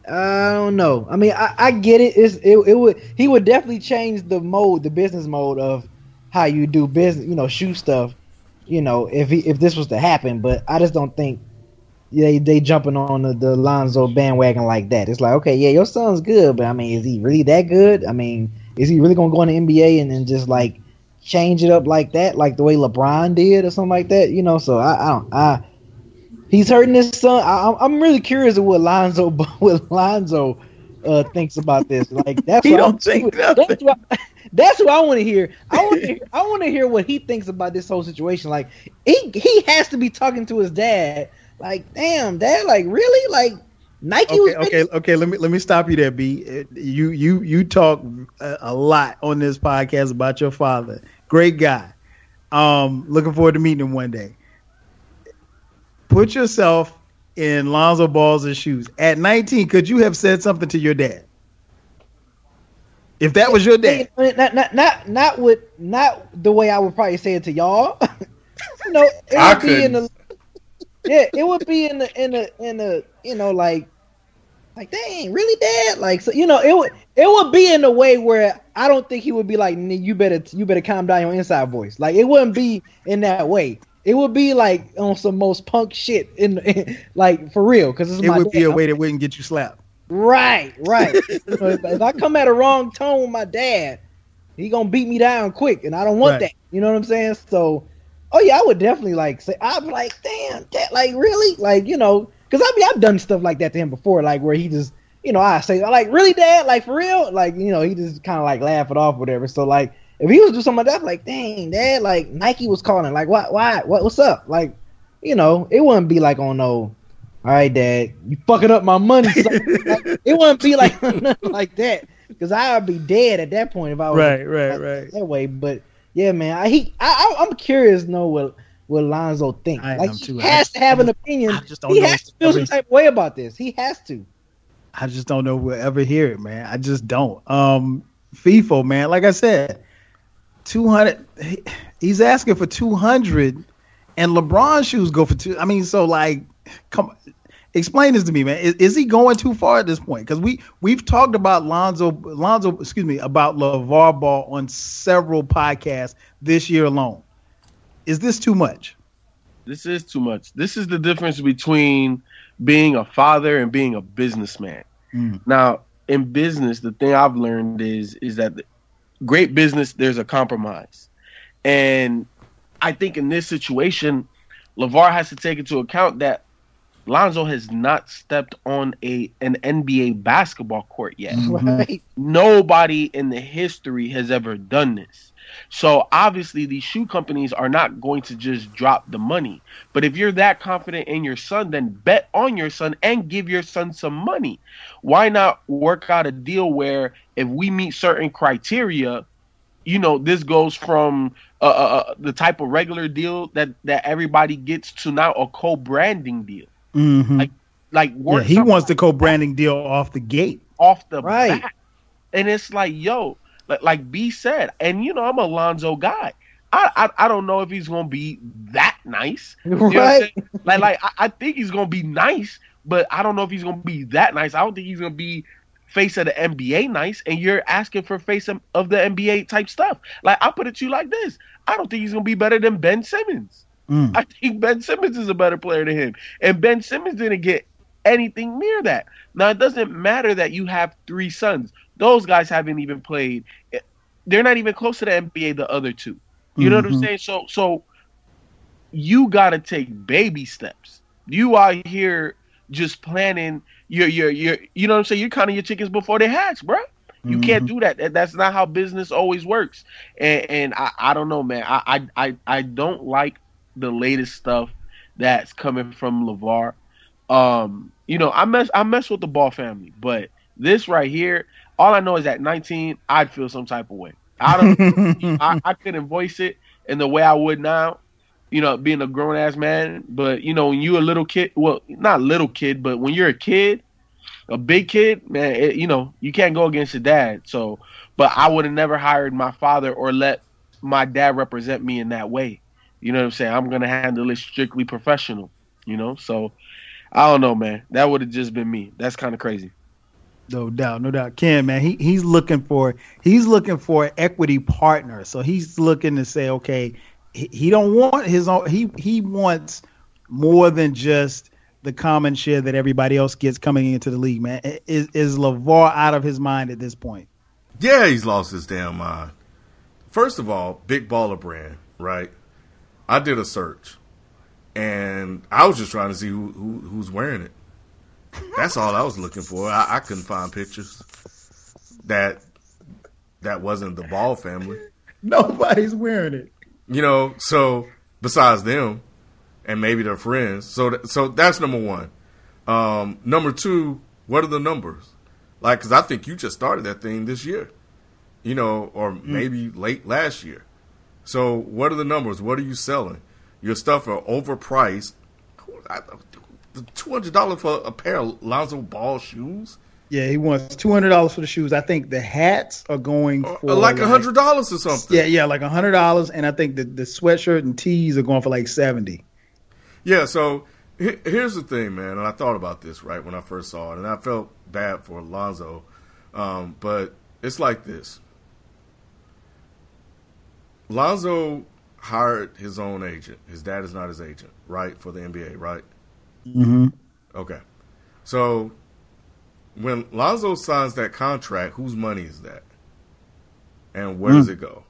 [SPEAKER 2] I don't know. I get it. He would definitely change the business mode of how you do business. Shoe stuff. If this was to happen, but I just don't think they jumping on the Lonzo bandwagon like that. It's like, okay, yeah, your son's good, but is he really that good? Is he really gonna go in the NBA and then just like change it up like that, like the way LeBron did or something like that? So he's hurting his son. I'm really curious of what Lonzo thinks about this. Like that's
[SPEAKER 1] he don't think nothing.
[SPEAKER 2] That's what I want to hear. I want to hear what he thinks about this whole situation. Like he has to be talking to his dad. Like, damn, dad, like really? Like Nike okay.
[SPEAKER 1] Let me stop you there, B. You talk a lot on this podcast about your father. Great guy. Looking forward to meeting him one day. Put yourself in Lonzo Ball's shoes. At 19, could you have said something to your dad? If that was your dad,
[SPEAKER 2] not the way I would probably say it to y'all. It would be in the like dang, really, dad? Like, so it would be in a way where I don't think he would be like, you better calm down your inside voice. Like, it wouldn't be in that way. It would be like on some most punk shit in like for real, because it would
[SPEAKER 1] be a way that wouldn't get you slapped.
[SPEAKER 2] Right. If I come at a wrong tone with my dad, he gonna beat me down quick, and I don't want that. You know what I'm saying? So, oh yeah, I would definitely like say, I'm like, damn, dad, like really, like because I've done stuff like that to him before, like where he just, I say, like, really, dad, like for real, like he just kind of like laugh it off, whatever. So like, if he was doing something like that, like, dang, dad, like Nike was calling, like, why, what's up, like, it wouldn't be like on no. all right, Dad, you fucking up my money. So, it wouldn't be like nothing like that, because I'd be dead at that point if I was
[SPEAKER 1] right
[SPEAKER 2] that way. But yeah, man, I'm curious to know what Lonzo thinks. He has to have an opinion.
[SPEAKER 1] I just don't
[SPEAKER 2] he
[SPEAKER 1] know
[SPEAKER 2] has to feel some type of way about this. He has to.
[SPEAKER 1] I just don't know if we'll ever hear it, man. I just don't. FIFO, man, like I said, 200. He's asking for 200, and LeBron shoes go for 2. I mean, so like, come, explain this to me, man. Is he going too far at this point? Because we've talked about about LaVar Ball on several podcasts this year alone. Is this too much?
[SPEAKER 3] This is too much. This is the difference between being a father and being a businessman. Now, in business, the thing I've learned is that great business, there's a compromise. And I think in this situation, LaVar has to take into account that Lonzo has not stepped on an NBA basketball court yet.
[SPEAKER 2] Right.
[SPEAKER 3] Nobody in the history has ever done this. So obviously these shoe companies are not going to just drop the money. But if you're that confident in your son, then bet on your son and give your son some money. Why not work out a deal where if we meet certain criteria, you know, this goes from the type of regular deal that everybody gets to now a co-branding deal. Like work.
[SPEAKER 1] Yeah, he wants the co-branding deal off the gate,
[SPEAKER 3] off the bat. And it's like, yo, like B said, and you know, I'm a Lonzo guy. I don't know if he's gonna be that nice. You know what I'm saying? Like I think he's gonna be nice, but I don't know if he's gonna be that nice. I don't think he's gonna be face of the NBA nice, and you're asking for face of the NBA type stuff. Like, I'll put it to you like this. I don't think he's gonna be better than Ben Simmons. I think Ben Simmons is a better player than him. And Ben Simmons didn't get anything near that. Now, it doesn't matter that you have 3 sons. Those guys haven't even played. They're not even close to the NBA, the other 2. You know what I'm saying? So you got to take baby steps. You out here just planning your you know what I'm saying? You're counting your chickens before they hatch, bro. You can't do that. That's not how business always works. And I don't know, man. I don't like the latest stuff that's coming from LaVar. You know, I mess with the Ball family, but this right here, all I know is at 19, I'd feel some type of way. I couldn't voice it in the way I would now, you know, being a grown ass man. But you know, when you're a little kid, well, not little kid, but when you're a kid, a big kid, man, you know, you can't go against your dad. So, but I would have never hired my father or let my dad represent me in that way. You know what I'm saying? I'm going to handle it strictly professional, you know? So, I don't know, man. That would have just been me. That's kind of crazy.
[SPEAKER 1] No doubt. Ken, man, he's looking for an equity partner. So he's looking to say, okay, he don't want his own. He wants more than just the common share that everybody else gets coming into the league, man. Is LaVar out of his mind at this point?
[SPEAKER 4] Yeah, he's lost his damn mind. First of all, big baller brand, right? I did a search, and I was just trying to see who's wearing it. That's all I was looking for. I couldn't find pictures that wasn't the Ball family.
[SPEAKER 1] Nobody's wearing it.
[SPEAKER 4] You know, so besides them and maybe their friends. So that's number one. Number two, what are the numbers? Like, because I think you just started that thing this year, you know, or maybe late last year. So what are the numbers? What are you selling? Your stuff are overpriced. $200 for a pair of Lonzo Ball shoes?
[SPEAKER 1] Yeah, he wants $200 for the shoes. I think the hats are going for
[SPEAKER 4] like $100 or something.
[SPEAKER 1] Yeah, like $100, and I think the sweatshirt and tees are going for like $70.
[SPEAKER 4] Yeah, so here's the thing, man, and I thought about this right when I first saw it, and I felt bad for Lonzo, but it's like this. Lonzo hired his own agent. His dad is not his agent, right, for the NBA, right?
[SPEAKER 1] Mm-hmm.
[SPEAKER 4] Okay. So when Lonzo signs that contract, whose money is that? And where does it go?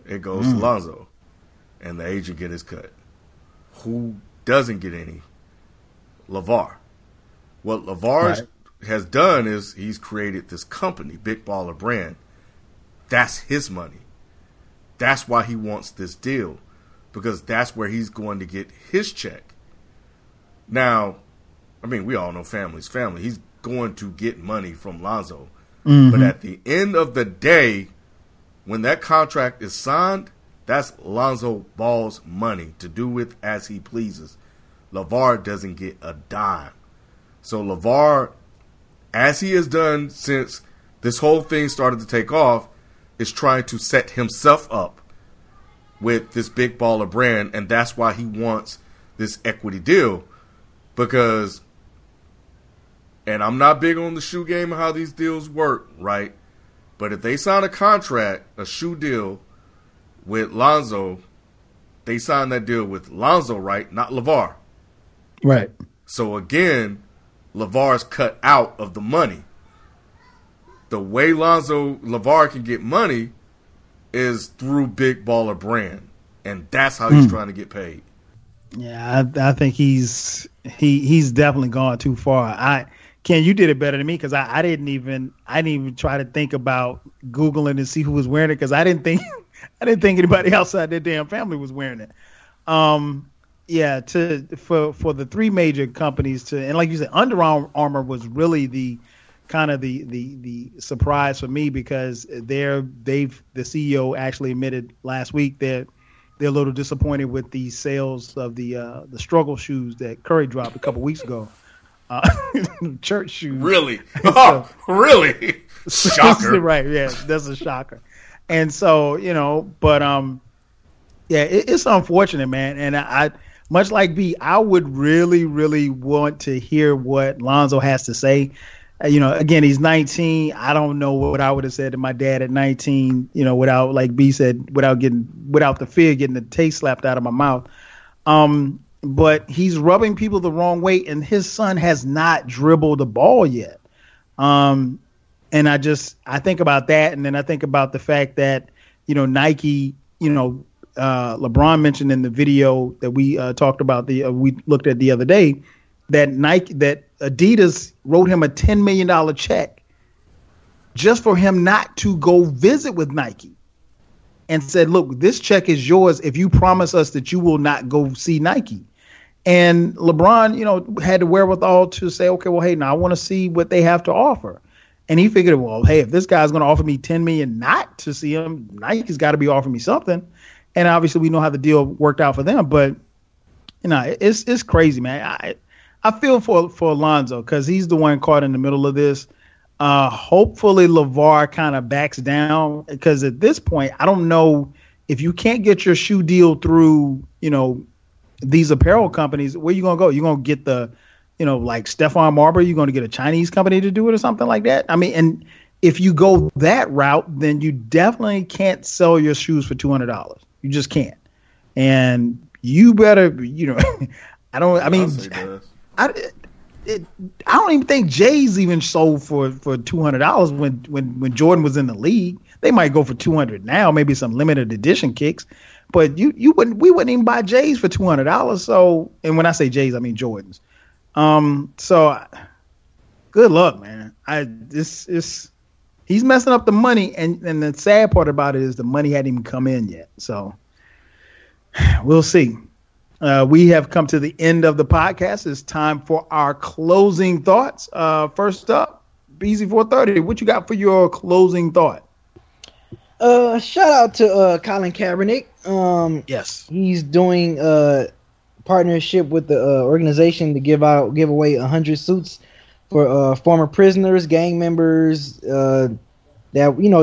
[SPEAKER 4] It goes to Lonzo. And the agent get his cut. Who doesn't get any? LaVar. What LaVar has done is he's created this company, Big Baller Brand. That's his money. That's why he wants this deal, because that's where he's going to get his check. Now, I mean, we all know family's family. He's going to get money from Lonzo.
[SPEAKER 1] Mm-hmm.
[SPEAKER 4] But at the end of the day, when that contract is signed, that's Lonzo Ball's money to do with as he pleases. LaVar doesn't get a dime. So LaVar, as he has done since this whole thing started to take off, is trying to set himself up with this big baller brand, and that's why he wants this equity deal. Because, and I'm not big on the shoe game and how these deals work, right? But if they sign a contract, a shoe deal with Lonzo, they sign that deal with Lonzo, right? Not LaVar.
[SPEAKER 1] Right.
[SPEAKER 4] So again, LaVar's cut out of the money. The way LaVar can get money is through big baller brand. And that's how he's trying to get paid.
[SPEAKER 1] Yeah, I think he's definitely gone too far. Ken, you did it better than me because I didn't even try to think about Googling to see who was wearing it because I didn't think anybody outside their damn family was wearing it. Yeah, for the three major companies and like you said, Under Armour was really the kind of the surprise for me because the CEO actually admitted last week that they're a little disappointed with the sales of the struggle shoes that Curry dropped a couple weeks ago. Church shoes.
[SPEAKER 4] Really? Oh, really? Shocker.
[SPEAKER 1] Right, yeah, that's a shocker. And so, but yeah, it's unfortunate, man. And I much like B, I would really, really want to hear what Lonzo has to say. Again, he's 19. I don't know what I would have said to my dad at 19, without, like B said, without the fear of getting the taste slapped out of my mouth. But he's rubbing people the wrong way, and his son has not dribbled the ball yet. And I think about that, and then I think about the fact that, Nike, LeBron mentioned in the video that we talked about, we looked at the other day, that Adidas wrote him a $10 million check just for him not to go visit with Nike, and said, look, this check is yours if you promise us that you will not go see Nike. And LeBron, had the wherewithal to say, okay, well, hey, now I want to see what they have to offer. And he figured, well, hey, if this guy's going to offer me $10 million not to see him, Nike's got to be offering me something. And obviously we know how the deal worked out for them, but it's crazy, man. I feel for Alonzo because he's the one caught in the middle of this. Hopefully LaVar kind of backs down because at this point, I don't know if you can't get your shoe deal through, these apparel companies, where you going to go? You're going to get the, like Stephon Marbury, you're going to get a Chinese company to do it or something like that. I mean, and if you go that route, then you definitely can't sell your shoes for $200. You just can't. And you better, I don't even think Jay's even sold for $200 when Jordan was in the league. They might go for $200 now, maybe some limited edition kicks, but we wouldn't even buy Jay's for $200. So, and when I say Jay's, I mean Jordans. So good luck, man. He's messing up the money, and the sad part about it is the money hadn't even come in yet. So we'll see. We have come to the end of the podcast. It's time for our closing thoughts. First up, Beezy 430. What you got for your closing thought?
[SPEAKER 2] Shout out to Colin Kaepernick.
[SPEAKER 1] Yes,
[SPEAKER 2] he's doing partnership with the organization to give away 100 suits for former prisoners, gang members that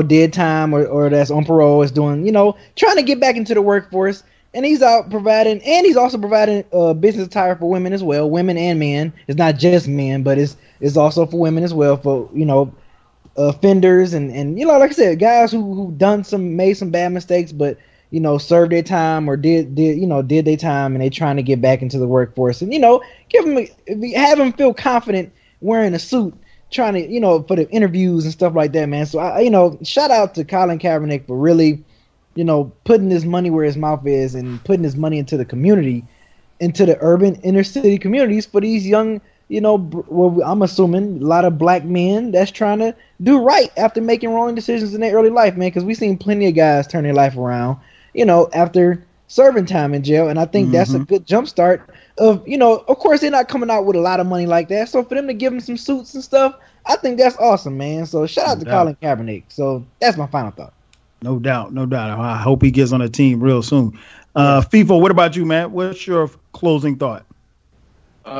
[SPEAKER 2] did time or that's on parole, is doing trying to get back into the workforce. And he's out providing, and he's also providing business attire for women as well, women and men. It's not just men, but it's also for women as well, for offenders and like I said, guys who made some bad mistakes, but served their time or did their time, and they trying to get back into the workforce, and have them feel confident wearing a suit, trying to for the interviews and stuff like that, man. So I shout out to Colin Kaepernick for really putting his money where his mouth is and putting his money into the community, into the urban inner city communities for these young, I'm assuming a lot of black men that's trying to do right after making wrong decisions in their early life, man. Because we've seen plenty of guys turn their life around, after serving time in jail. And I think that's a good jumpstart of of course they're not coming out with a lot of money like that. So for them to give him some suits and stuff, I think that's awesome, man. So shout out to Colin Kaepernick. So that's my final thought.
[SPEAKER 1] No doubt. I hope he gets on the team real soon. FIFO, what about you, man? What's your closing thought?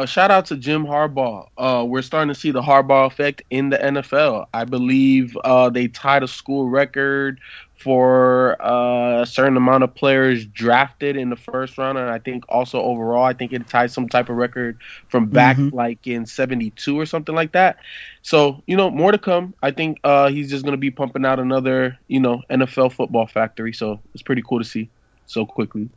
[SPEAKER 3] Shout out to Jim Harbaugh. We're starting to see the Harbaugh effect in the NFL. I believe they tied a school record for a certain amount of players drafted in the first round, and I think also overall, I think it tied some type of record from back like in 72 or something like that. So, more to come. I think he's just going to be pumping out another, NFL football factory. So it's pretty cool to see so quickly.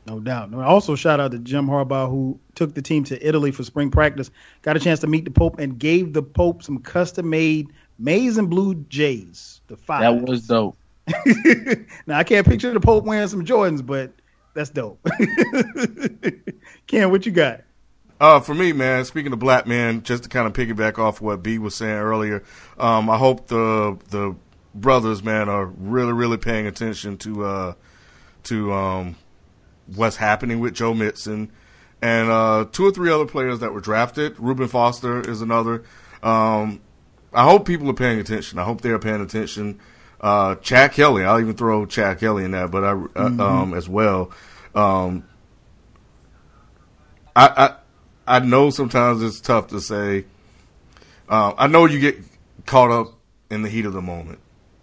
[SPEAKER 1] No doubt. Also, shout out to Jim Harbaugh, who took the team to Italy for spring practice, got a chance to meet the Pope, and gave the Pope some custom-made maize and blue J's.
[SPEAKER 3] That was dope.
[SPEAKER 1] Now, I can't picture the Pope wearing some Jordans, but that's dope. Ken, what you got?
[SPEAKER 4] For me, man, speaking of black men, just to kind of piggyback off what B was saying earlier, I hope the brothers, man, are really, really paying attention to what's happening with Joe Mixon and 2 or 3 other players that were drafted. Reuben Foster is another. I hope people are paying attention. I hope they are paying attention. Chad Kelly, I'll even throw Chad Kelly in that, but as well. I know sometimes it's tough to say. I know you get caught up in the heat of the moment,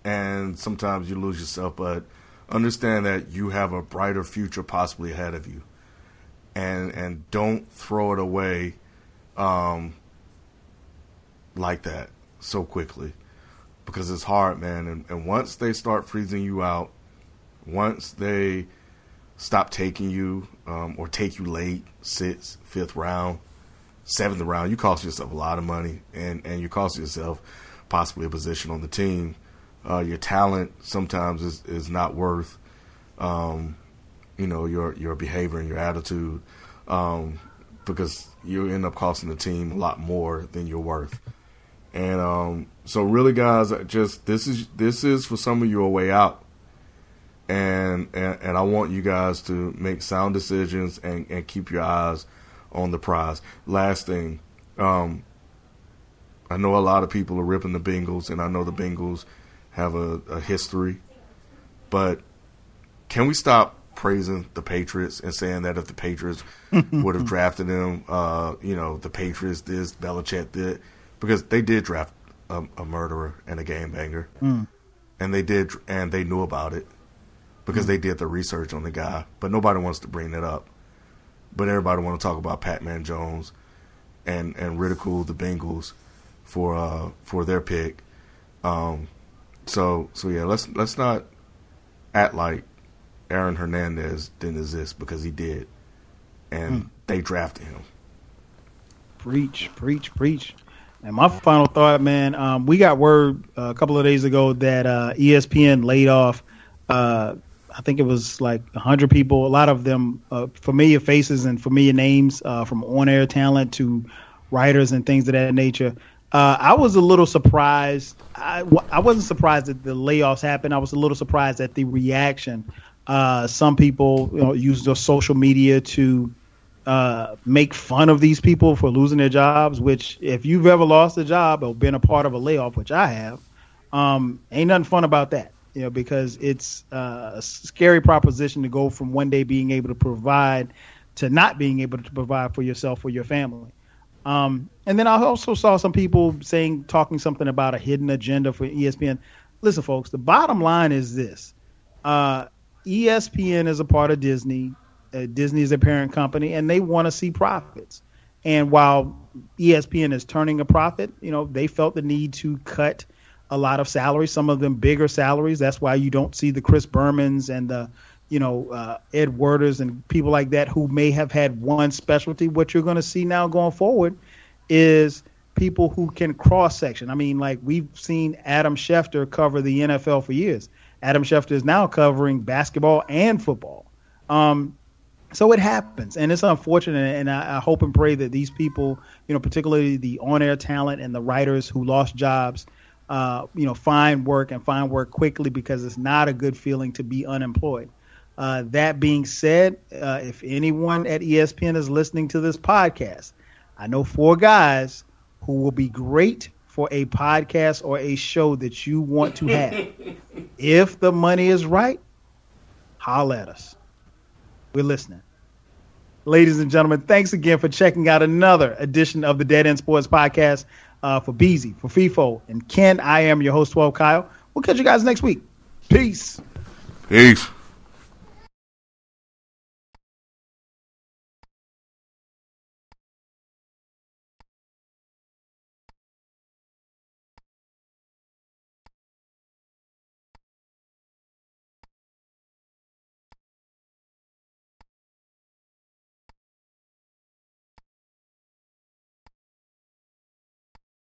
[SPEAKER 4] and sometimes you lose yourself, but understand that you have a brighter future possibly ahead of you, and don't throw it away like that so quickly, because it's hard, man. And once they start freezing you out, once they stop taking you or take you late, 6th, 5th round, 7th round, you cost yourself a lot of money, and you cost yourself possibly a position on the team. Your talent sometimes is not worth, your behavior and your attitude, because you end up costing the team a lot more than you're worth. And so, really, guys, just this is for some of you a way out, and I want you guys to make sound decisions and keep your eyes on the prize. Last thing, I know a lot of people are ripping the Bengals, and I know the Bengals have a history, but can we stop praising the Patriots and saying that if the Patriots would have drafted them, the Patriots this, Belichick did, because they did draft a murderer and a game banger, and they knew about it because they did the research on the guy, but nobody wants to bring that up. But everybody want to talk about Pat-Man Jones and ridicule the Bengals for their pick. So yeah, let's not act like Aaron Hernandez didn't exist, because he did, and they drafted him.
[SPEAKER 1] Preach. And my final thought, man, we got word a couple of days ago that ESPN laid off, I think it was like 100 people, a lot of them familiar faces and familiar names, from on-air talent to writers and things of that nature. I was a little surprised. I wasn't surprised that the layoffs happened. I was a little surprised at the reaction. Some people use their social media to make fun of these people for losing their jobs, which if you've ever lost a job or been a part of a layoff, which I have, ain't nothing fun about that, because it's a scary proposition to go from one day being able to provide to not being able to provide for yourself or your family. And then I also saw some people talking something about a hidden agenda for ESPN. Listen, folks, the bottom line is this. ESPN is a part of Disney. Disney is a parent company, and they want to see profits. And while ESPN is turning a profit, they felt the need to cut a lot of salaries, some of them bigger salaries. That's why you don't see the Chris Bermans and the, Ed Werders and people like that who may have had one specialty. What you're going to see now going forward is people who can cross-section. I mean, like we've seen Adam Schefter cover the NFL for years. Adam Schefter is now covering basketball and football. So it happens, and it's unfortunate, and I hope and pray that these people, particularly the on-air talent and the writers who lost jobs, find work quickly, because it's not a good feeling to be unemployed. That being said, if anyone at ESPN is listening to this podcast, I know 4 guys who will be great for a podcast or a show that you want to have. If the money is right, holler at us. We're listening. Ladies and gentlemen, thanks again for checking out another edition of the Dead End Sports Podcast. For Beezy, for FIFO, and Ken, I am your host, 12 Kyle. We'll catch you guys next week. Peace.
[SPEAKER 4] Peace.